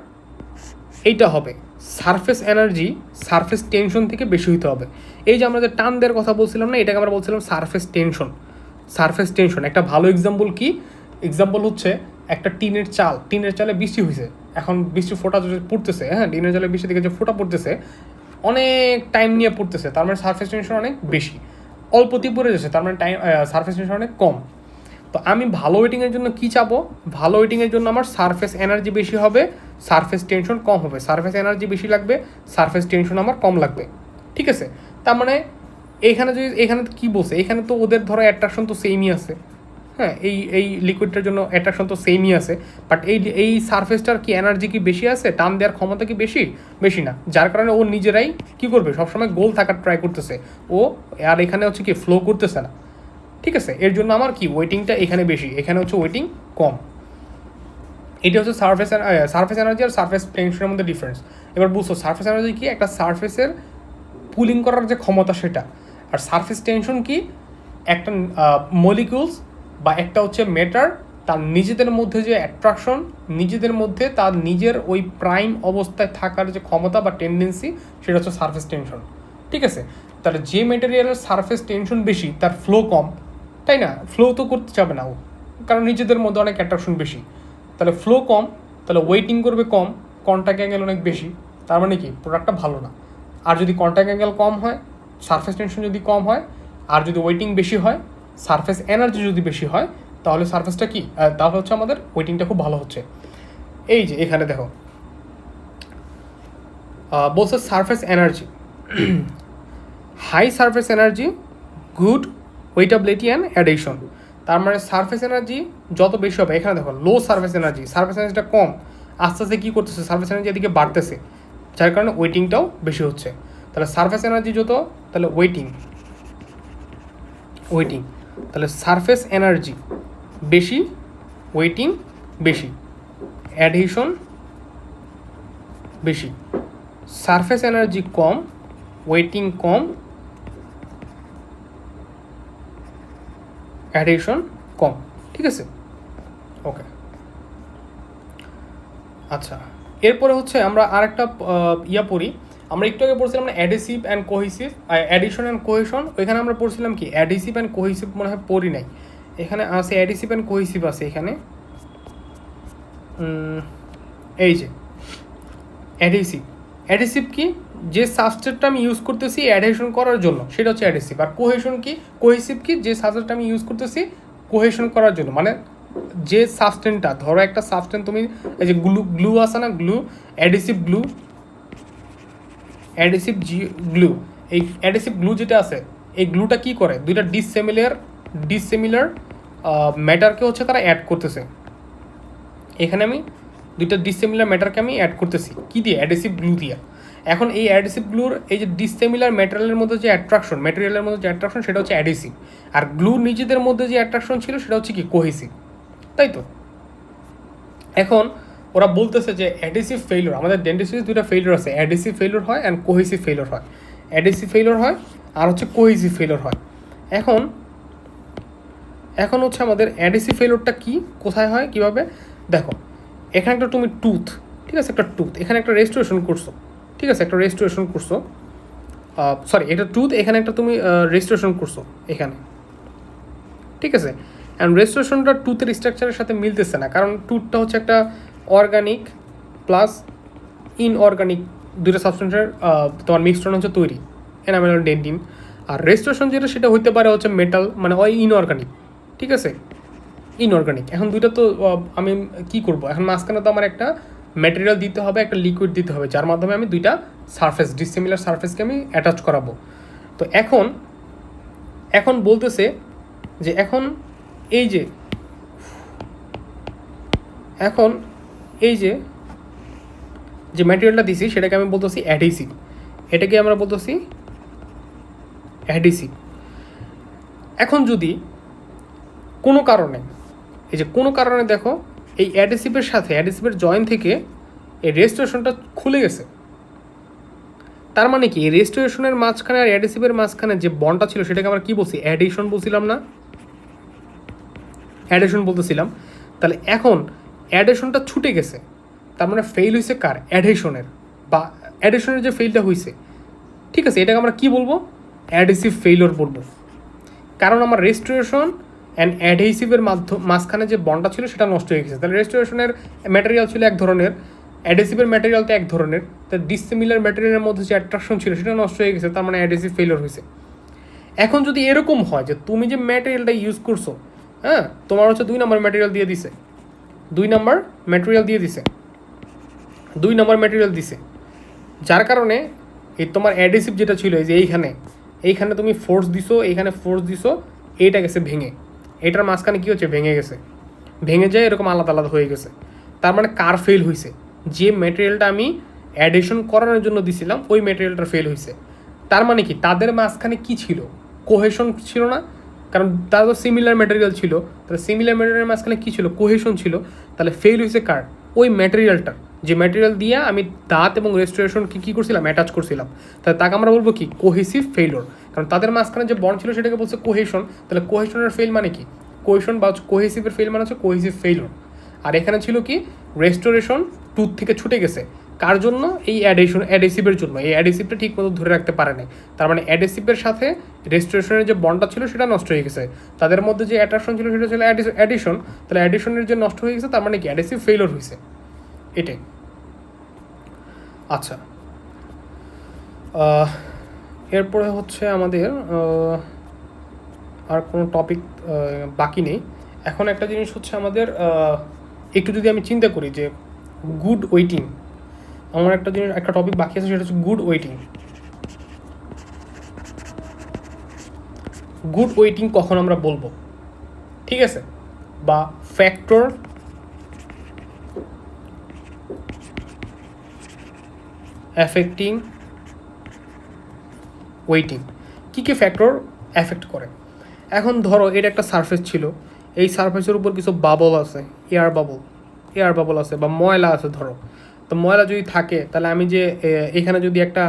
এইটা হবে সারফেস এনার্জি সারফেস টেনশন থেকে বেশি হইতে হবে। এই যে আমরা যে টান দেওয়ার কথা বলছিলাম না, এটাকে আমরা বলছিলাম সারফেস টেনশন। সারফেস টেনশন একটা ভালো এক্সাম্পল কি, এক্সাম্পল হচ্ছে একটা টিনের চালে বৃষ্টি হয়েছে, এখন বৃষ্টি ফোঁটা পড়তেছে, হ্যাঁ টিনের চালে বৃষ্টি থেকে যে ফোঁটা পড়তেছে অনেক টাইম নিয়ে পড়তেছে, তার মানে সারফেস টেনশন অনেক বেশি। অল্পতেই পড়ে যাচ্ছে, তার মানে টাইম সারফেস টেনশন অনেক কম। তো আমি ভালো ওয়েটিংয়ের জন্য কী চাবো, ভালো ওয়েটিংয়ের জন্য আমার সারফেস এনার্জি বেশি হবে, সারফেস টেনশন কম হবে। সারফেস এনার্জি বেশি লাগবে, সারফেস টেনশন আমার কম লাগবে। ঠিক আছে, তার মানে এখানে কী বলছে, এখানে তো ওদের ধরো অ্যাট্রাকশন তো সেমই আছে, হ্যাঁ এই লিকুইডটার জন্য অ্যাট্রাকশন তো সেমই আছে, বাট এই সারফেসটার কি এনার্জি কি বেশি আছে, টান দেওয়ার ক্ষমতা কি বেশি না, যার কারণে ও নিজেরাই কী করবে, সবসময় গোল থাকার ট্রাই করতেছে ও, আর এখানে হচ্ছে কি ফ্লো করতেছে না। ঠিক আছে, এর জন্য আমার কি ওয়েটিংটা এখানে বেশি, এখানে হচ্ছে ওয়েটিং কম। এটা হচ্ছে সারফেস এনার্জি আর সারফেস টেনশনের মধ্যে ডিফারেন্স। এবার বুঝছো সারফেস এনার্জি কি, একটা সারফেসের পুলিং করার যে ক্ষমতা সেটা, আর সারফেস টেনশন কি, একটা মলিকিউলস বা একটা হচ্ছে ম্যাটার তার নিজেদের মধ্যে যে অ্যাট্রাকশন, নিজেদের মধ্যে তার নিজের ওই প্রাইম অবস্থায় থাকার যে ক্ষমতা বা টেন্ডেন্সি, সেটা হচ্ছে সারফেস টেনশন। ঠিক আছে, তাহলে যে মেটেরিয়ালের সারফেস টেনশন বেশি তার ফ্লো কম, তাই না, ফ্লো তো করতে যাবে না ও, কারণ নিজেদের মধ্যে অনেক অ্যাট্রাকশন বেশি। তাহলে ফ্লো কম, তাহলে ওয়েটিং করবে কম, কন্ট্যাক্ট অ্যাঙ্গেল অনেক বেশি, তার মানে কি প্রোডাক্টটা ভালো না। আর যদি কন্ট্যাক্ট অ্যাঙ্গেল কম হয়, সারফেস টেনশন যদি কম হয়, আর যদি ওয়েটিং বেশি হয়, সারফেস এনার্জি যদি বেশি হয়, তাহলে সারফেসটা কি, তাহলে হচ্ছে আমাদের ওয়েটিংটা খুব ভালো হচ্ছে। এই যে এখানে দেখো বলছে surface energy, high surface energy, good wettability and adhesion. তার মানে সারফেস এনার্জি যত বেশি হবে, এখানে দেখো লো সারফেস এনার্জিটা কম, আস্তে আস্তে কী করতেছে, সারফেস এনার্জি এদিকে বাড়তেছে, যার কারণে ওয়েটিংটাও বেশি হচ্ছে। তাহলে সারফেস এনার্জি যত, তাহলে ওয়েটিং, তাহলে সারফেস এনার্জি বেশি, ওয়েটিং বেশি, অ্যাডিশন বেশি। সারফেস এনার্জি কম, ওয়েটিং কম, অ্যাডিশন কম। ঠিক আছে, ওকে। আচ্ছা, এরপরে হচ্ছে আমরা আরেকটা পড়ি, আমরা একটু আগে পড়ছিলাম না adhesive and cohesive, addition and cohesion. ওইখানে আমরা পড়ছিলাম কি অ্যাডিসিভ অ্যান্ড কোহেসিভ, মনে হয় পড়ি নাই। এখানে আছে অ্যাডিসিভ অ্যান্ড কোহেসিভ আছে এখানে, এই যে অ্যাডিসিভ কি, যে সাবস্ট্রেটটা আমি ইউজ করতেছি অ্যাডহেশন করার জন্য সেটা হচ্ছে অ্যাডিসিভ। আর কোহেসিভ কি, যে সাবস্ট্রেটটা আমি ইউজ করতেছি কোহেশন করার জন্য, মানে যে সাবস্টেন্সটা, ধরো একটা সাবস্টেন্স তুমি, এই যে গ্লু আছে না, অ্যাডিসিভ গ্লু, এই অ্যাডিসিভ গ্লু যেটা আছে, এই গ্লুটা কি করে, দুইটা ডিসিমিলার ম্যাটারকে হচ্ছে তারা অ্যাড করতেছে। এখানে আমি দুইটা ডিসিমিলার ম্যাটারকে আমি অ্যাড করতেছি কি দিয়ে, অ্যাডিসিভ গ্লু দিয়ে। এখন এই অ্যাডিসিভ গ্লুর এই যে ডিসিমিলার ম্যাটেরিয়ালের মধ্যে যে অ্যাট্রাকশন সেটা হচ্ছে অ্যাডিসিভ, আর গ্লুর নিজেদের মধ্যে যে অ্যাট্রাকশন ছিল সেটা হচ্ছে কি কোহেসিভ, তাই তো। এখন ওরা বলতেছে যে অ্যাডিসিভ ফেইলিওর, আমাদের ডেন্টিস্ট্রিতে দুইটা ফেইলিওর আছে, অ্যাডিসিভ ফেইলিওর হয় অ্যান্ড কোহেসিভ ফেইলিওর হয়। অ্যাডিসিভ ফেইলিওর হয় আর হচ্ছে কোহেসিভ ফেইলিওর হয়। এখন হচ্ছে আমাদের অ্যাডিসিভ ফেইলিওরটা কি, কোথায় হয়, কিভাবে দেখো, এখানে একটা তুমি টুথ, ঠিক আছে, একটা টুথ, এখানে একটা রেস্টোরেশন করছো, ঠিক আছে, একটা রেস্টোরেশন করছো, এটা টুথ, এখানে একটা তুমি রেস্টোরেশন করছো এখানে, ঠিক আছে। অ্যান্ড রেস্টোরেশনটা টুথের স্ট্রাকচারের সাথে মিলতেছে না, কারণ টুথটা হচ্ছে একটা অর্গানিক প্লাস ইনঅর্গানিক দুটো সাবস্টেন্সের তোমার মিক্সচার হচ্ছে তৈরি, এনামেল ডেন্টিন। আর রেস্টোরেশন যেটা সেটা হইতে পারে হচ্ছে মেটাল, মানে ইনঅর্গানিক, ঠিক আছে। ইনঅর্গানিক। এখন দুইটা তো আমি কি করব, এখন মাঝখানে তো আমার একটা ম্যাটেরিয়াল দিতে হবে, একটা লিকুইড দিতে হবে, যার মাধ্যমে আমি দুইটা সারফেস, ডিসিমিলার সারফেসকে আমি অ্যাটাচ করাবো। তো এখন এখন বলতেছে যে এখন এই যে এখন এই যে যে ম্যাটেরিয়ালটা দিছি সেটাকে আমি বলতেছি অ্যাডিসিভ, এটাকে আমরা বলতেছি অ্যাডিসিভ। এখন যদি কোনো কারণে, এই যে কোনো কারণে দেখো এই অ্যাডিসিভের সাথে অ্যাডিসিভের জয়েন থেকে এই রেস্টোরেশনটা খুলে গেছে, তার মানে কি এই রেস্টোরেশনের মাঝখানে আর অ্যাডিসিভের মাঝখানে যে বন্ডটা ছিল সেটাকে আমরা কী বলছি, অ্যাডিশন বলছিলাম না, অ্যাডিশন বলতেছিলাম। তাহলে এখন অ্যাডিশনটা ছুটে গেছে, তার মানে ফেল হয়েছে কার, অ্যাডিশনের, বা অ্যাডিশনের যে ফেলটা হয়েছে, ঠিক আছে, এটাকে আমরা কী বলবো, অ্যাডিসিভ ফেইলিওর বলবো। কারণ আমার রেস্টোরেশন অ্যান্ড অ্যাডহেসিভের মাঝখানে যে বন্ডটা ছিল সেটা নষ্ট হয়ে গেছে। তাহলে রেস্টোরেশনের ম্যাটেরিয়াল ছিল এক ধরনের, অ্যাডহেসিভের ম্যাটেরিয়াল তো এক ধরনের, তার ডিসিমিলার ম্যাটেরিয়ালের মধ্যে যে অ্যাট্রাকশন ছিল সেটা নষ্ট হয়ে গেছে, তার মানে অ্যাডহেসিভ ফেলিওর হয়েছে। এখন যদি এরকম হয় যে তুমি যে ম্যাটেরিয়ালটা ইউজ করছো, হ্যাঁ, তোমার হচ্ছে 2 নম্বর ম্যাটেরিয়াল দিয়ে দিছে, 2 নম্বর ম্যাটেরিয়াল দিয়ে দিছে, 2 নম্বর ম্যাটেরিয়াল দিছে, যার কারণে এই তোমার অ্যাডহেসিভ যেটা ছিল এই যে এইখানে তুমি ফোর্স দিছো, এইখানে ফোর্স দিছো, এইটা গেছে ভেঙে, এটার মাঝখানে কী হচ্ছে, ভেঙে গেছে, ভেঙে যায় এরকম আলাদা আলাদা হয়ে গেছে। তার মানে কার ফেল হয়েছে, যে ম্যাটেরিয়ালটা আমি অ্যাডিশন করানোর জন্য দিছিলাম ওই ম্যাটেরিয়ালটা ফেল হয়েছে। তার মানে কি তাদের মাঝখানে কি ছিল, কোহেশন ছিল না, কারণ তারা তো সিমিলার ম্যাটেরিয়াল ছিল, তাহলে সিমিলার ম্যাটেরিয়ালের মাঝখানে কী ছিল, কোহেশন ছিল। তাহলে ফেল হয়েছে কার, ওই ম্যাটেরিয়ালটা, যে ম্যাটেরিয়াল দিয়ে আমি দাঁত এবং রেস্টোরেশনকে কী করছিলাম, অ্যাটাচ করছিলাম, তাহলে তাকে আমরা বলবো কি, কোহেসিভ ফেইলিওর। কারণ তাদের মাঝখানে যে বন্ড ছিল সেটাকে বলছে কোহেশন, তাহলে কোহেশনের ফেল মানে কি, কোহেশন বা কোহেসিভের ফেল মানে হচ্ছে কোহেসিভ ফেইলিওর। আর এখানে ছিল কি, রেস্টোরেশন টুথ থেকে ছুটে গেছে, কার জন্য, এই অ্যাডেসিভের জন্য, এই অ্যাডেসিভটা ঠিক মতো ধরে রাখতে পারে নাই, তার মানে অ্যাডেসিভের সাথে রেস্টোরেশনের যে বন্ডটা ছিল সেটা নষ্ট হয়ে গেছে, তাদের মধ্যে যে অ্যাট্রাকশন ছিল সেটা ছিল অ্যাডিশন, তাহলে অ্যাডিশনের যে নষ্ট হয়ে গেছে তার মানে কি অ্যাডেসিভ ফেইলিওর হয়েছে, এটাই। আচ্ছা, এরপরে হচ্ছে আমাদের আর কোনো টপিক বাকি নেই। এখন একটা জিনিস হচ্ছে আমাদের একটু যদি আমি চিন্তা করি যে গুড ওয়েটিং, আমার একটা জিনিস, একটা টপিক বাকি আছে, সেটা হচ্ছে গুড ওয়েটিং। গুড ওয়েটিং কখন আমরা বলবো, ঠিক আছে, বা ফ্যাক্টর অ্যাফেক্টিং ওয়েটিং, কী কী ফ্যাক্টর অ্যাফেক্ট করে। এখন ধরো এটা একটা সারফেস ছিল, এই সারফেসের উপর কিছু বাবল আছে, এয়ার বাবল আছে, বা ময়লা আছে ধরো। তো ময়লা যদি থাকে তাহলে আমি যে এখানে যদি একটা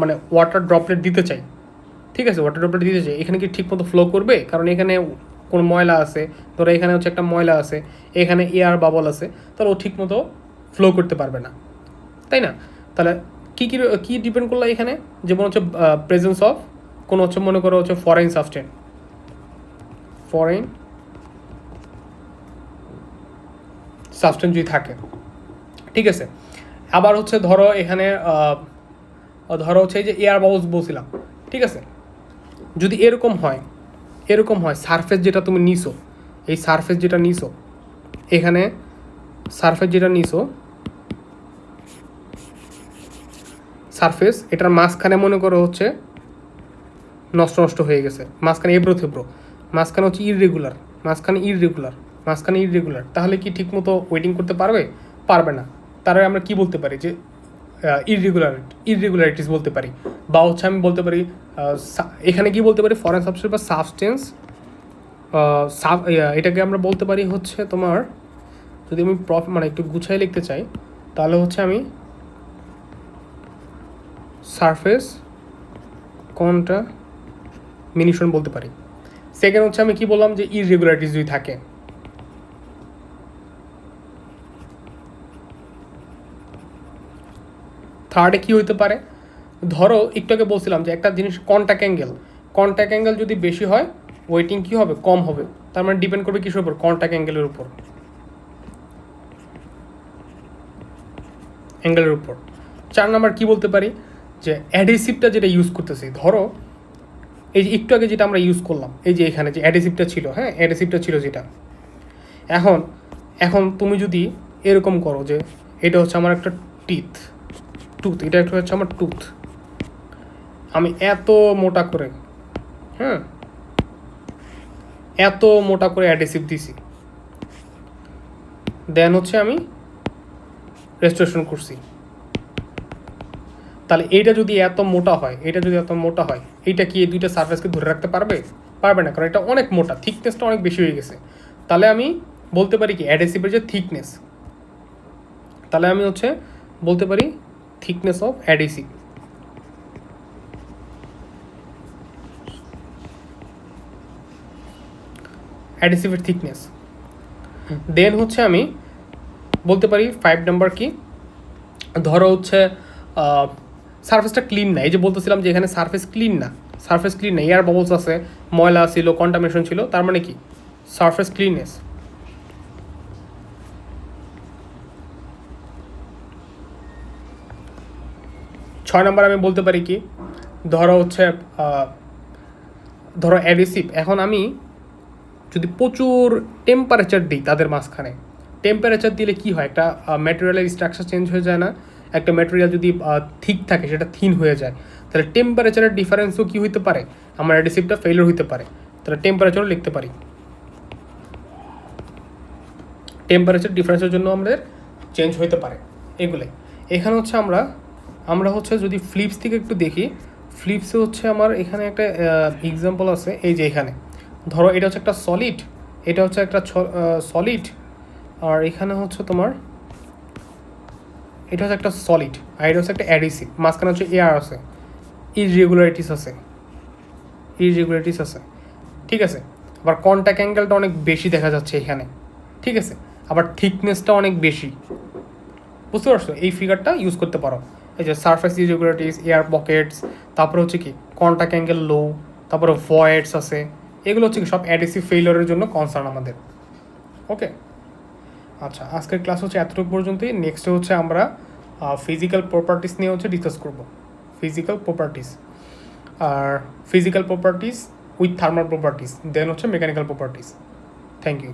মানে ওয়াটার ড্রপলেট দিতে চাই, ঠিক আছে, ওয়াটার ড্রপলেট দিতে চাই, এখানে কি ঠিকমতো ফ্লো করবে, কারণ এখানে কোনো ময়লা আছে, ধরো এখানে হচ্ছে একটা ময়লা আছে, এখানে এয়ার বাবল আছে, তাহলে ও ঠিকমতো ফ্লো করতে পারবে না, তাই না। তাহলে কী কী কী ডিপেন্ড করলো এখানে, যেমন হচ্ছে প্রেজেন্স অফ কোনো হচ্ছে, মনে করো হচ্ছে ফরেন সাবস্টেন্স যদি থাকে, ঠিক আছে। আবার হচ্ছে ধরো এখানে ধরো হচ্ছে এই যে এয়ার বাবলস বলছিলাম, ঠিক আছে, যদি এরকম হয় সারফেস যেটা তুমি নিছো, এই সারফেস যেটা নিছো, এখানে সারফেস যেটা নিছো, সারফেস এটার মাঝখানে মনে করো হচ্ছে নষ্ট হয়ে গেছে, মাঝখানে এবড়ো থেবড়ো, মাঝখানে হচ্ছে ইররেগুলার, তাহলে কি ঠিকমতো ওয়েটিং করতে পারবে না। তারপরে আমরা কি বলতে পারি, যে ইররেগুলারিটিস বলতে পারি, বা হচ্ছে আমি বলতে পারি এখানে কি বলতে পারি, ফরেন সাবস্টেন্স বা সাবস্টেন্স, এটাকে আমরা বলতে পারি হচ্ছে তোমার, যদি আমি মানে একটু গুছাই লিখতে চাই তাহলে হচ্ছে আমি সারফেস কন্টামিনেশন বলতে পারি। সেকেন্ড হচ্ছে আমি কি বললাম, যে ইররেগুলারিটিস যদি থাকে। থার্ডে কী হইতে পারে, ধরো একটু আগে বলছিলাম যে একটা জিনিস কন্ট্যাক্ট অ্যাঙ্গেল যদি বেশি হয় ওয়েটিং কী হবে, কম হবে, তার মানে ডিপেন্ড করবে কিসের উপর, কন্ট্যাক্ট অ্যাঙ্গেলের উপর। 4 নাম্বার কী বলতে পারি, যে অ্যাডহেসিভটা যেটা ইউজ করতেছি, ধরো এই যে একটু আগে যেটা আমরা ইউজ করলাম, এই যে এখানে যে অ্যাডহেসিভটা ছিল, হ্যাঁ, অ্যাডহেসিভটা ছিল যেটা, এখন এখন তুমি যদি এরকম করো যে এটা হচ্ছে আমার একটা টুথ, এটা একটা হচ্ছে আমার টুথ, আমি এত মোটা করে, হ্যাঁ, এত মোটা করে অ্যাডেসিভ দিছি, দেন হচ্ছে আমি রেস্টোরেশন করছি। তাহলে এইটা যদি এত মোটা হয়, এইটা কি এই দুইটা সারফেসকে ধরে রাখতে পারবে? পারবে না, কারণ এটা অনেক মোটা, থিকনেসটা অনেক বেশি হয়ে গেছে। তাহলে আমি বলতে পারি কি অ্যাডেসিভের যে থিকনেস, তাহলে আমি হচ্ছে বলতে পারি থিকনেস অফ অ্যাডেসিভ। অ্যাডেসিভের থিকনেস। দেন হচ্ছে আমি বলতে পারি 5 নাম্বার কি, ধরো হচ্ছে সারফেসটা ক্লিন না, এই যে বলতেছিলাম যে এখানে সারফেস ক্লিন না, এয়ার বাবলস আছে, ময়লা ছিল, কন্টামিনেশন ছিল, তার মানে কি সারফেস ক্লিননেস। 6 নাম্বার আমি বলতে পারি কি, ধরো হচ্ছে ধরো অ্যাডেসিভ, এখন আমি যদি প্রচুর টেম্পারেচার দিই তাদের মাঝখানে, টেম্পারেচার দিলে কি হয়, একটা ম্যাটেরিয়ালের স্ট্রাকচার চেঞ্জ হয়ে যায় না? একটা ম্যাটেরিয়াল যদি থিক থাকে সেটা থিন হয়ে যায়, তাহলে টেম্পারেচারের ডিফারেন্সও কী হইতে পারে, আমার অ্যাডেসিভটা ফেলিওর হইতে পারে। তাহলে টেম্পারেচারও লিখতে পারি, টেম্পারেচার ডিফারেন্সের জন্য আমাদের চেঞ্জ হইতে পারে এগুলোই। এখানে হচ্ছে আমরা হচ্ছে যদি ফ্লিপস থেকে একটু দেখি, ফ্লিপসে হচ্ছে আমার এখানে একটা এক্সাম্পল আছে, এই যে এখানে ধরো এটা হচ্ছে একটা সলিড, এটা হচ্ছে একটা সলিড, আর এখানে হচ্ছে তোমার এটা হচ্ছে একটা সলিড, আর এটা হচ্ছে একটা অ্যাডিসিভ, মাঝখানে হচ্ছে এয়ার আছে, ইররেগুলারিটিস আছে, ঠিক আছে। আবার কন্ট্যাক্ট অ্যাঙ্গেলটা অনেক বেশি দেখা যাচ্ছে এখানে, ঠিক আছে। আবার থিকনেসটা অনেক বেশি, বুঝতে পারছো? এই ফিগারটা ইউজ করতে পারো, এই যে সারফেস ইররেগুলারিটিস, এয়ার পকেটস, তারপরে হচ্ছে কি কন্ট্যাক্ট অ্যাঙ্গেল লো, তারপরে ভয়েডস আছে, এগুলো হচ্ছে কি সব অ্যাডেসিভ ফেইলিওরের জন্য কনসার্ন আমাদের। ওকে, আচ্ছা, আজকের ক্লাস হচ্ছে এতটুকু পর্যন্তই। নেক্সটে হচ্ছে আমরা ফিজিক্যাল প্রপার্টিস নিয়ে হচ্ছে ডিসকাস করব, physical properties with thermal properties, then হচ্ছে মেকানিক্যাল প্রপার্টিস। Thank you.